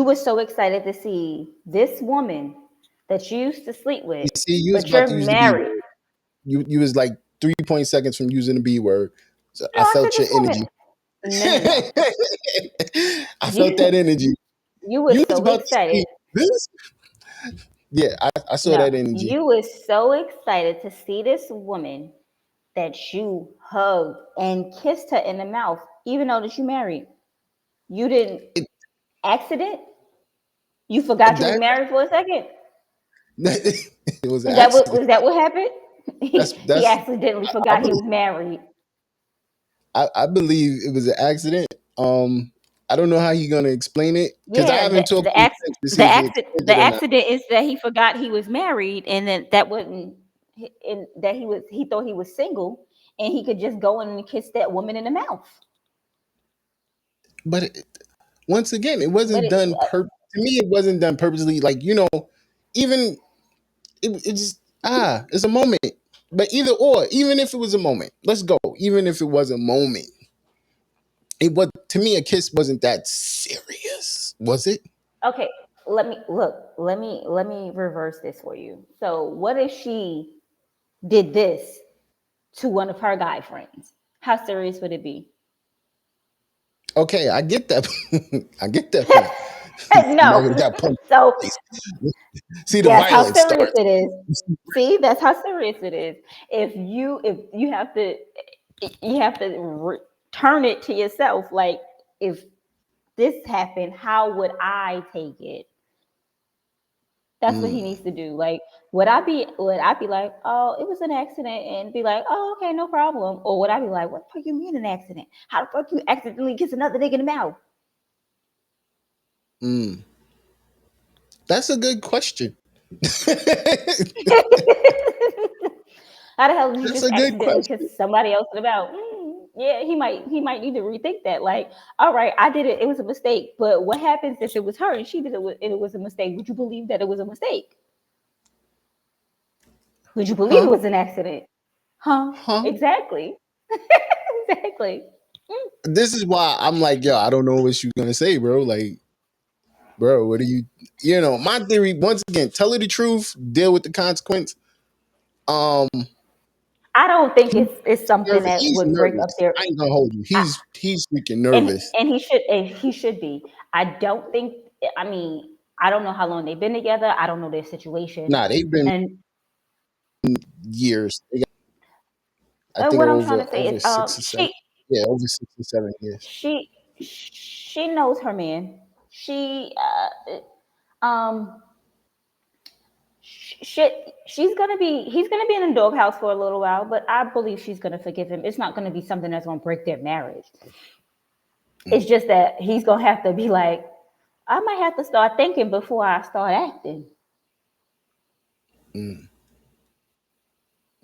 were so excited to see this woman that you used to sleep you with, see, you was but about you're to use the B married. word. You was like 3 seconds from using the B word. So No, I I said felt your this woman. energy. No. I felt that You energy. you were You was so about to excited. see this. Yeah, I saw No, that energy. you were so excited to see this woman that you hugged and kissed her in the mouth, even though that you married. You didn't It, accident. You forgot you was that, married for a second. it was an Is that what accident. was that what happened? That's He that's accidentally I forgot he believe was married. I believe it was an accident. I don't know how you gonna explain it because I Yeah, haven't talked to him since to see if he explained the it or not. accident is that he forgot he was married, and then that wasn't, and that he thought he was single, and he could just go in and kiss that woman in the mouth. But once again, it But wasn't done to me. It wasn't done purposely. Like even it just it's a moment. But either or, even if it was a moment, let's go. Even if it was a moment, it was to me a kiss wasn't that serious, was it? okay, let me look. Let me reverse this for you. So, what if she did this to one of her guy friends? How serious would it be? Okay, I get that. I get that point. No. Murder got punched So in the face. See the that's how violence serious starts. it is. See, that's how serious it is. If you have to turn it to yourself. Like if this happened, how would I take it? That's what he Mm, needs to do. Like, would I be like, oh, it was an accident, and be like, oh, okay, no problem, or would I be like, what the fuck you mean an accident? How the fuck you accidentally kiss another nigga in the mouth? mm. That's a good question. That's How the hell did you just a good accidentally question. kiss somebody else in the mouth? Yeah, he might need to rethink that. Like, all right, I did it. It was a mistake. But what happens if it was her and she did it and it was a mistake? Would you believe that it was a mistake? Would you believe it Huh? was an accident? Huh? Huh? Exactly. Exactly. This is why I'm like, yo, I don't know what you're gonna say, bro. Like, bro, what are you? My theory. Once again, tell her the truth, deal with the consequence. Um, I don't think it's something that he's would break up nervous. their. I ain't gonna hold you. I, He's freaking and nervous. and he should be. I don't think. I mean, I don't know how long they've been together. I don't know their situation, Nah, they've been and years. I think What I'm trying to say is, over 6 or 7. Yeah, over 6 or 7 years. she knows her man. Um, she's gonna be he's gonna be in the doghouse for a little while, but I believe she's gonna forgive him. It's not gonna be something that's gonna break their marriage. It's just that he's gonna have to be like, I might have to start thinking before I start acting. Mm.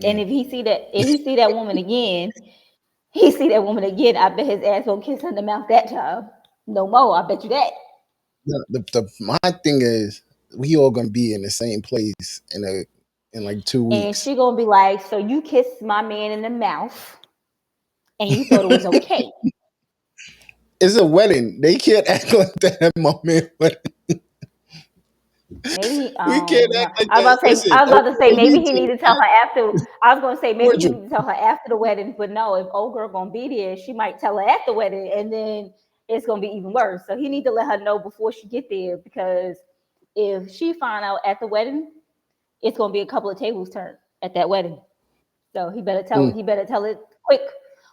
And if he see that woman again, I bet his ass won't kiss her in the mouth that time. No more. I bet you that. My thing is, we all gonna be in the same place in like 2 And weeks. she gonna be like, so you kissed my man in the mouth and you thought it was okay. It's a wedding. They can't act like that at my man wedding. Maybe We can't act like that. Listen, I was about to say on maybe he YouTube, need to tell her after. I was gonna say maybe he cordial. need to tell her after the wedding, but no, if old girl gonna be there, she might tell her at the wedding, and then it's gonna be even worse. So he need to let her know before she get there, because if she find out at the wedding, it's gonna be a couple of tables turned at that wedding. So Mm. he better tell it quick,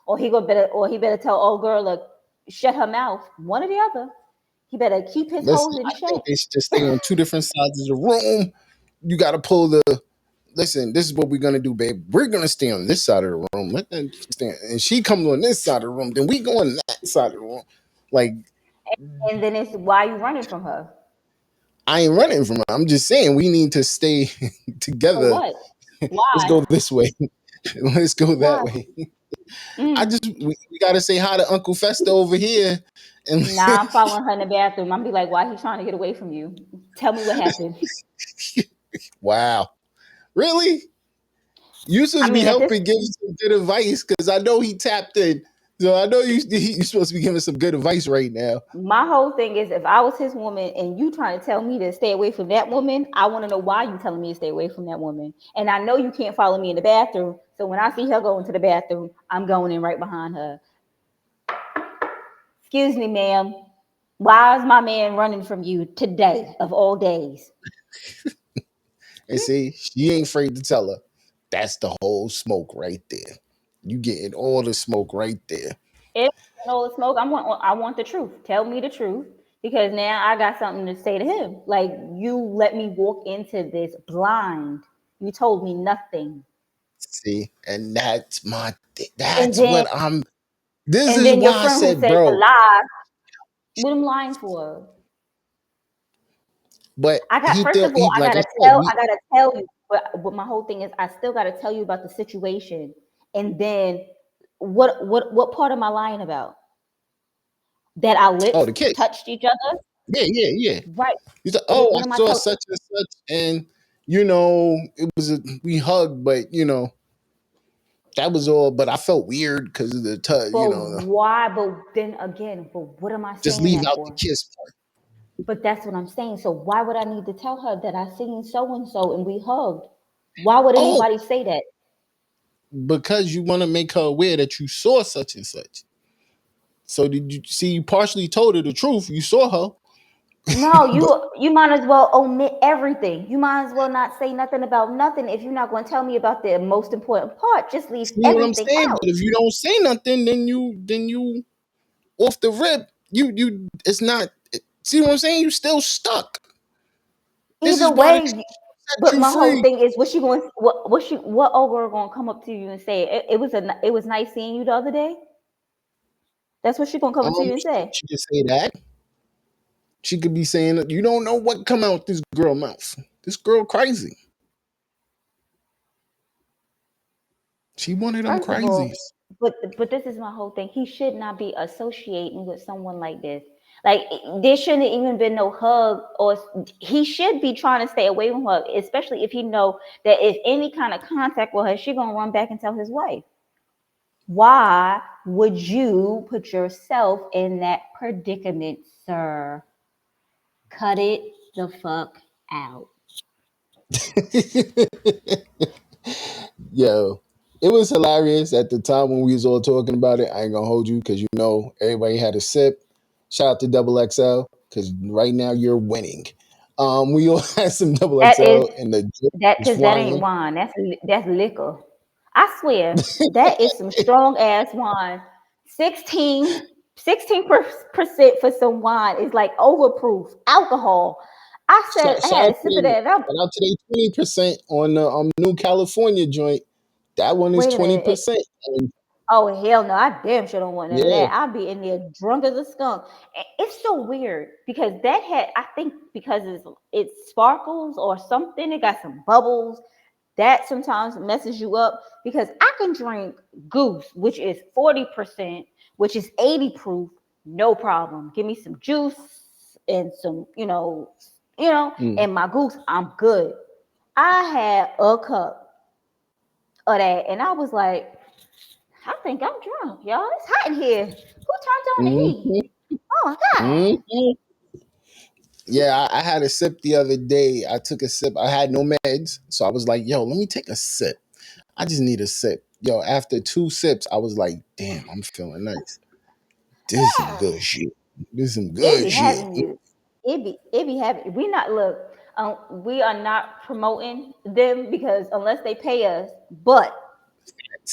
or he better tell old girl to shut her mouth. One or the other. He better keep his Listen, hoes in I think check. they should just stay on two different sides of the room. You got to pull the. Listen, this is what we're gonna do, babe. We're gonna stay on this side of the room. Let them stand, and she comes on this side of the room. Then we go on that side of the room. Like, And then it's why you running from her. I ain't running from her. I'm just saying we need to stay For together. what? Let's Why? go this way. Let's go that Why? way. Mm. We got to say hi to Uncle Festa over here. And Nah, I'm following her in the bathroom. I'm be like, why he trying to get away from you? Tell me what happened. wow, really? You supposed I to be mean, at this, helping, give some good advice because I know he tapped in. So I know you're supposed to be giving some good advice right now. my whole thing is, if I was his woman and you trying to tell me to stay away from that woman, I want to know why you telling me to stay away from that woman. And I know you can't follow me in the bathroom. So when I see her going to the bathroom, I'm going in right behind her. Excuse me, ma'am. Why is my man running from you today of all days? And see, she ain't afraid to tell her. That's the whole smoke right there. You getting all the smoke right there. If no smoke, I want the truth. Tell me the truth, because now I got something to say to him. Like, you let me walk into this blind. You told me nothing. See, and And that's then what I'm. This and is then your why I friend who said, said to bro. lie, what am lying for? But I got he first still, of all, he like I said, I gotta tell you, but my whole thing is I still gotta tell you about the situation. And then what part am I lying about? That our oh, lips the kiss. touched each other? Yeah. Right. You said, oh, What I am I saw telling? such and such, and it was we hugged, but that was all. But I felt weird because of the touch, But why? But then again, but what am I just saying leave that out the for? kiss part. But that's what I'm saying. So why would I need to tell her that I seen so and so and we hugged? Why would Oh, anybody say that? because you want to make her aware that you saw such and such. So did you see? You partially told her the truth. You saw her, No, but you might as well omit everything. You might as well not say nothing about nothing if you're not going to tell me about the most important part. Just leave see what I'm everything saying. out. But if you don't say nothing, then you off the rip. You it's not. See what I'm saying? You still stuck. This Either is why they way, set but you my whole free. thing is, what old girl going to come up to you and say? It was nice seeing you the other day. That's what she going to come up to you and say. She could say that. She could be saying that you don't know what come out this girl mouth. This girl crazy. She one of them First of all, crazies. but this is my whole thing. He should not be associating with someone like this. Like, there shouldn't even been no hug, or he should be trying to stay away from her, especially if he know that if any kind of contact with her, she gonna run back and tell his wife. Why would you put yourself in that predicament, sir? Cut it the fuck out. Yo, it was hilarious at the time when we was all talking about it. I ain't gonna hold you because everybody had a sip. Shout out to Double XL because right now you're winning. We all had some Double That is XL and the joke that was because that ain't flying. wine. That's liquor. I swear that is some strong ass wine. 16% for some wine is like overproof alcohol. I said I had a sip of that. And Shout out to they 20% on the new California joint. That one is wait a minute. 20%. And Oh hell no! I damn sure don't want none of yeah, that. I'll be in there drunk as a skunk. It's so weird because that had I think because it sparkles or something. It got some bubbles that sometimes messes you up because I can drink Goose, which is 40%, which is 80 proof, no problem. Give me some juice and some mm, and my Goose, I'm good. I had a cup of that, and I was like. I think I'm drunk, y'all. It's hot in here. Who turned on the heat? mhm, Oh my god. mhm. Yeah, I had a sip the other day. I took a sip. I had no meds, so I was like, "Yo, let me take a sip. I just need a sip." Yo, after 2 sips, I was like, "Damn, I'm feeling nice. This is some Yeah. good shit. This is some It good be shit." having you. It be having we not look. We are not promoting them because unless they pay us, but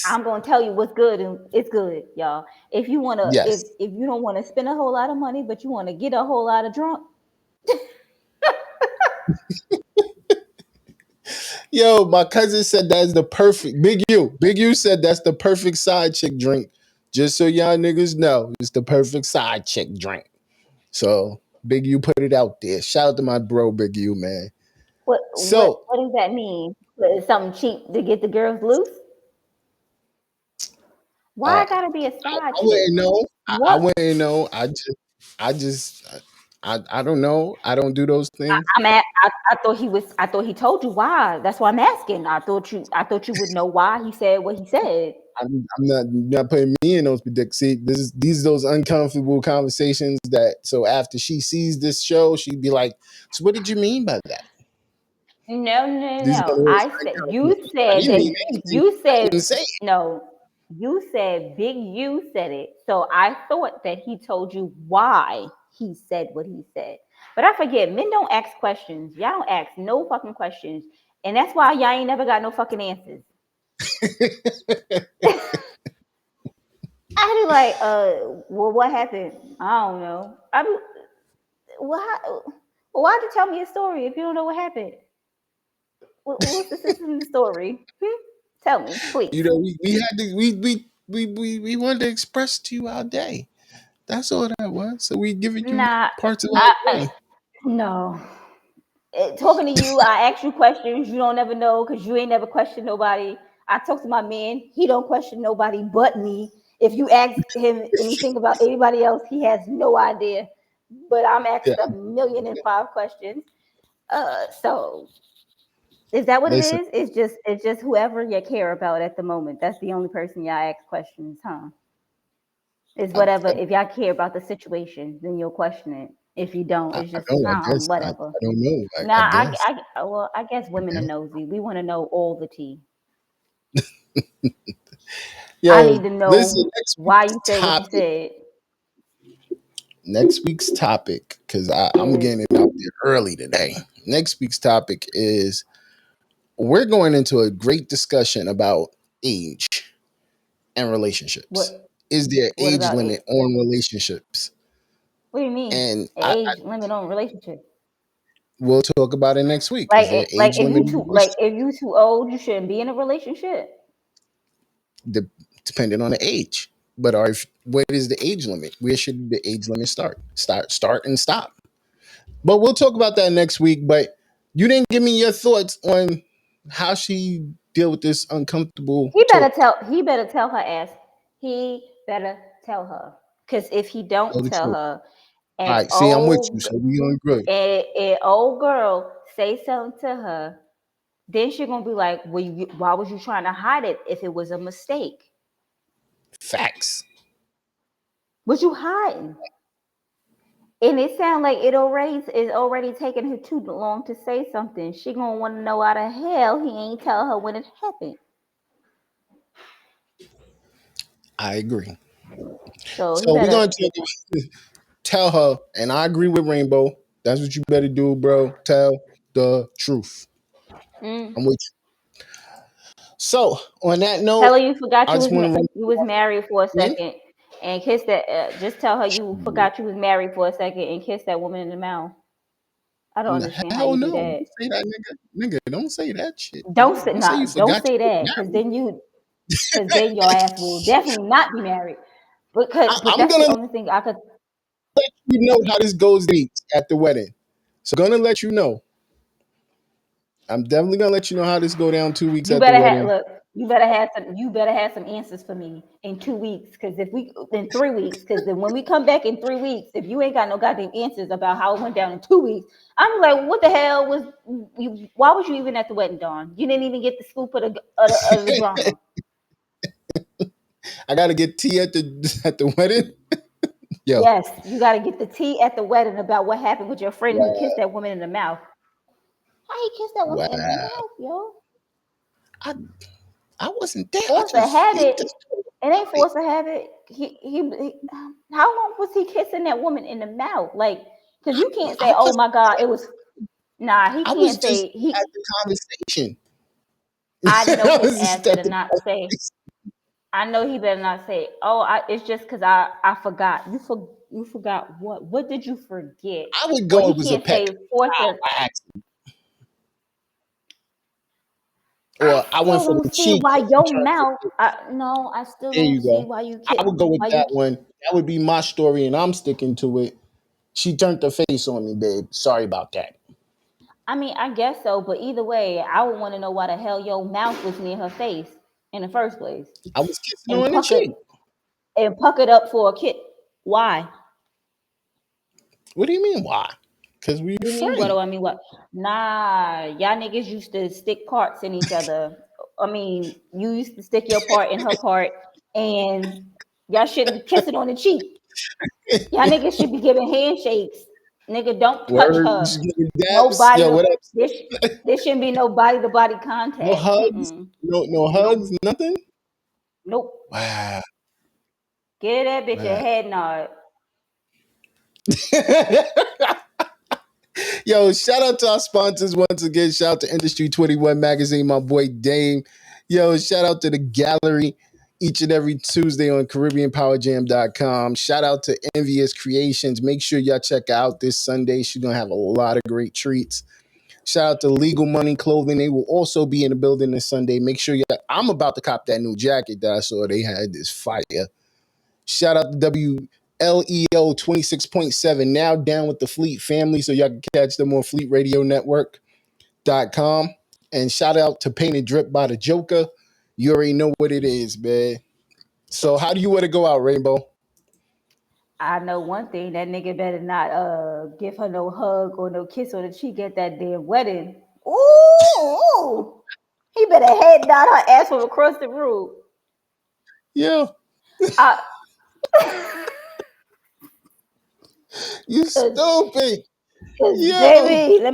I'm gonna tell you what's good and it's good, y'all. If you wanna Yes. if you don't want to spend a whole lot of money, but you want to get a whole lot of drunk, Yo, my cousin said that's the perfect Big U said that's the perfect side chick drink. Just so y'all niggas know, it's the perfect side chick drink. So Big U put it out there. Shout out to my bro Big U, man. So what does that mean? Is something cheap to get the girls loose? Why uh I gotta be a I side chick? wouldn't know. I What wouldn't know. I don't know. I don't do those things. I thought he was. I thought he told you why. That's why I'm asking. I thought you would know why he said what he said. I'm not putting me in those predictions. See, these are those uncomfortable conversations that so after she sees this show, she'd be like, "So what did you mean by that?" No, no, These are no. those I said uncomfortable. you I said didn't that mean anything. you I said didn't say it. no. You said Big U said it. So I thought that he told you why he said what he said. But I forget. Men don't ask questions. Y'all don't ask no fucking questions, and that's why y'all ain't never got no fucking answers. I be like, well, what happened? I don't know. I be, well, why'd you tell me a story if you don't know what happened? What's the sense in the story? Tell me, please. You know, we had to we wanted to express to you our day. That's all that was. So we giving you Nah, parts of our I day. no. Talking to you, I ask you questions you don't ever know because you ain't never questioned nobody. I talk to my man, he don't question nobody but me. If you ask him anything about anybody else, he has no idea. But I'm Yeah. asked 1,000,005 questions. So is that what it Listen, is? It's just whoever you care about at the moment. That's the only person y'all ask questions, huh? It's I, whatever. I, If y'all care about the situation, then you'll question it. If you don't, it's I just don't. I guess whatever. I don't know. I Nah, guess. well, I guess women are Yeah. nosy. We want to know all the tea. I Yo, need to listen. know why you said what you said. Next week's topic, because I'm Is getting it out there early today. Next week's topic is we're going into a great discussion about age and relationships. what? Is there What age about it? limit on relationships? What do you mean? And Age limit on relationship? we'll talk about it next week. Is there age If limit you on too relationships? if you too old, you shouldn't be in a relationship. De- Depending on the age. But what is the age limit? Where should the age limit start? Start and stop. But we'll talk about that next week. But you didn't give me your thoughts on how she deal with this uncomfortable talk. He better tell her ass. He better tell her. Cause if he Tell don't the tell truth. her, All and right, see, I'm with you, so we on good. an old girl say something to her, then she's gonna be like, well, why was you trying to hide it if it was a mistake? Facts. Was you hiding? And it sounds like it already is already taking her too long to say something. She gonna want to know how the hell he ain't tell her when it happened. I agree. So he So we're better. gonna tell her, and I agree with Rainbow. That's what you better do, bro. Tell the truth. Mm, I'm with you. So on that Tell note, her you forgot I just want to you was married for a run. second and kiss that. Just tell her you forgot you was married for a second and kiss that woman in the mouth. I don't understand how Hell you no! do Don't that. say that, nigga. Nigga, don't say that shit. Don't say Don't say you nah, don't forgot say you that, was because then your ass will definitely not be married. But I'm that's the gonna only thing I could. let you know how this goes at the wedding. So gonna let you know. I'm definitely gonna let you know how this go down 2 weeks You at the better have wedding. look. You better have some answers for me in 2 weeks. Because if we in 3 weeks, because then when we come back in 3 weeks, if you ain't got no goddamn answers about how it went down in 2 weeks, I'm like, what the hell was you? Why was you even at the wedding, Dawn? You didn't even get the scoop of the drama. I gotta get tea at the at the wedding. Yo, Yes, you got to get the tea at the wedding about what happened with your friend who wow, kissed that woman in the mouth. How he kissed that woman in the wow. mouth, yo? I I wasn't there. I Force a just he habit. just told It ain't me. force a habit. How long was he kissing that woman in the mouth? Like, because you can't I say, "Oh was my God, it was." Nah, he I was can't just say he. at the conversation. I know I his was ass just at better the not say. I know he better not say. Oh, it's just because I forgot. You forgot what? What did you forget? I would Or go. he It was a can't pet say force a. by accident, I or I went still for don't the see cheek. why And your turned mouth. the No, I still There don't you see go. why you I would go with why you. that one. That would be my story, and I'm sticking to it. She turned her face on me, babe. Sorry about that. I mean, I guess so, but either way, I would want to know why the hell your mouth was near her face in the first place, I was kissing her and on the cheek. puckered up for a kid. Why? What do you mean? Why? Because we What do you mean? What do friends. I mean? What? Nah, y'all niggas used to stick parts in each other. I mean, you used to stick your part in her part, and y'all shouldn't be kissing on the cheek. Y'all niggas should be giving handshakes. Nigga, don't touch Words, her. giving No dabs. body Yo, to what up? this. There shouldn't be no body to body No contact. hugs. Mm-mm. No Nope. hugs. Nothing. Nope. Wow. Get that bitch a Wow. head nod. Yo, shout out to our sponsors once again. Shout out to Industry 21 Magazine, my boy Dame. Yo, shout out to the gallery each and every Tuesday on CaribbeanPowerJam.com. Shout out to Envious Creations. Make sure y'all check out this Sunday. She's going to have a lot of great treats. Shout out to Legal Money Clothing. They will also be in the building this Sunday. Make sure I'm about to cop that new jacket that I saw they had. This fire. Shout out to WLEO 26.7, now down with the Fleet family, so y'all can catch them on FleetRadioNetwork.com. And shout out to Painted Drip by the Joker. You already know what it is, man. So how do you want to go out, Rainbow? I know one thing, that nigga better not give her no hug or no kiss on the cheek at that damn wedding. Ooh. He better head nod her ass from across the room. Yeah, I, you cause, stupid. 'cause, Yo. baby, let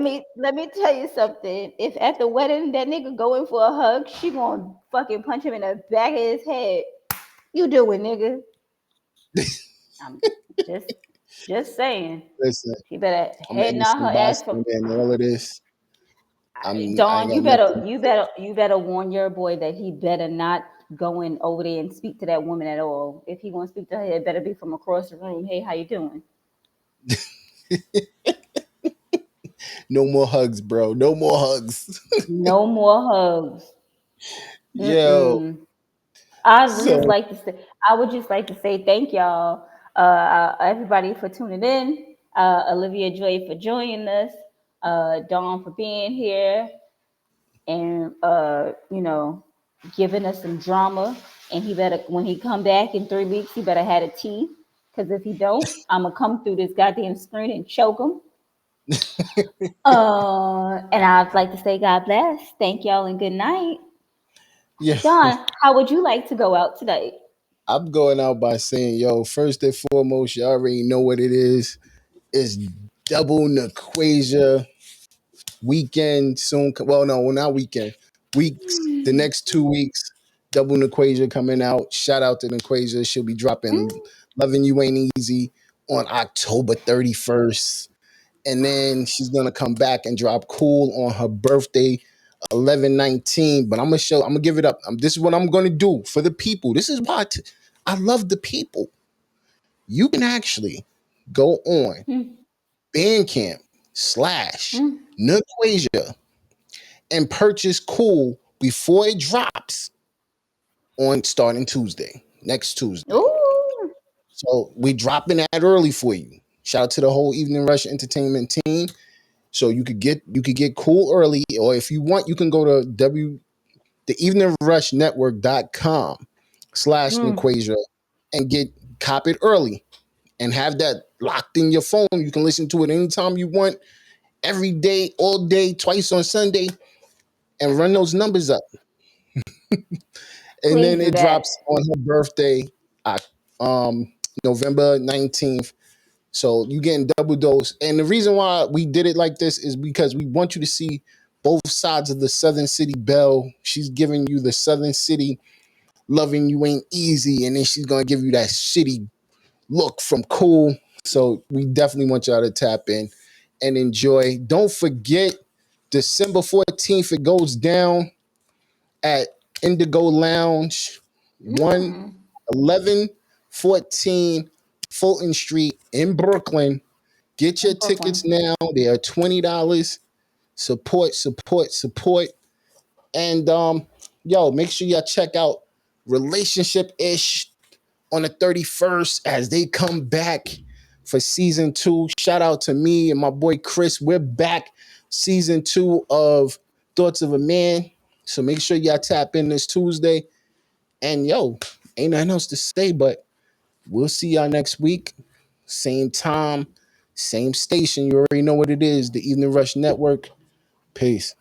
me tell you something. If at the wedding that nigga going for a hug, she gonna fucking punch him in the back of his head. You do it, nigga. I'm just just saying. Listen, She better I'm an head nod her innocent ass from. bystander in all of this. I ain't Dawn, got nothing. you better warn your boy that he better not go in over there and speak to that woman at all. If he gonna speak to her, it better be from across the room. Hey, how you doing? No more hugs, bro. No more hugs. No more hugs. Yo. Mm-mm. So I would just like to say thank y'all, everybody for tuning in. Olivia Joy for joining us. Dawn for being here. And giving us some drama. And he better, when he come back in 3 weeks, he better have a tea. Because if he don't, I'm gonna come through this goddamn screen and choke him. And I'd like to say God bless. Thank y'all and good night. yeah. Don, how would you like to go out tonight? I'm going out by saying, yo, first and foremost, you already know what it is. It's double Naquasia weekend soon. Well, no, not weekend. Weeks, the next 2 weeks, double Naquasia coming out. Shout out to Naquasia. She'll be dropping Loving You Ain't Easy on October 31st. And then she's going to come back and drop Cool on her birthday 11:19. But I'm gonna give it up. This is what I'm gonna do for the people. This is what I love the people. You can actually go on Bandcamp / Nuquasia and purchase Cool before it drops on starting Tuesday, next Tuesday. Ooh. So we dropping that early for you. Shout out to the whole Evening Rush Entertainment team. So you could get Cool early, or if you want, you can go to theeveningrushsnetwork.com /Nuquasia and get cop it early and have that locked in your phone. You can listen to it anytime you want, every day, all day, twice on Sunday, and run those numbers up. And Please then do it that. drops on her birthday, um, November 19th. So you getting double dose. And the reason why we did it like this is because we want you to see both sides of the Southern City Belle. She's giving you the Southern City loving you ain't easy, and then she's gonna give you that shitty look from Cool. So we definitely want y'all to tap in and enjoy. Don't forget, December 14th, it goes down at Indigo Lounge, 11114 Fulton Street in Brooklyn. Get your In tickets Brooklyn. now. They are $20. Support, support, support. And yo, make sure y'all check out Relationship Ish on the 31st as they come back for season 2. Shout out to me and my boy Chris. We're back, season 2 of Thoughts of a Man. So make sure y'all tap in this Tuesday. And yo, ain't nothing else to say, but we'll see y'all next week. Same time, same station. You already know what it is. The Evening Rush Network. Peace.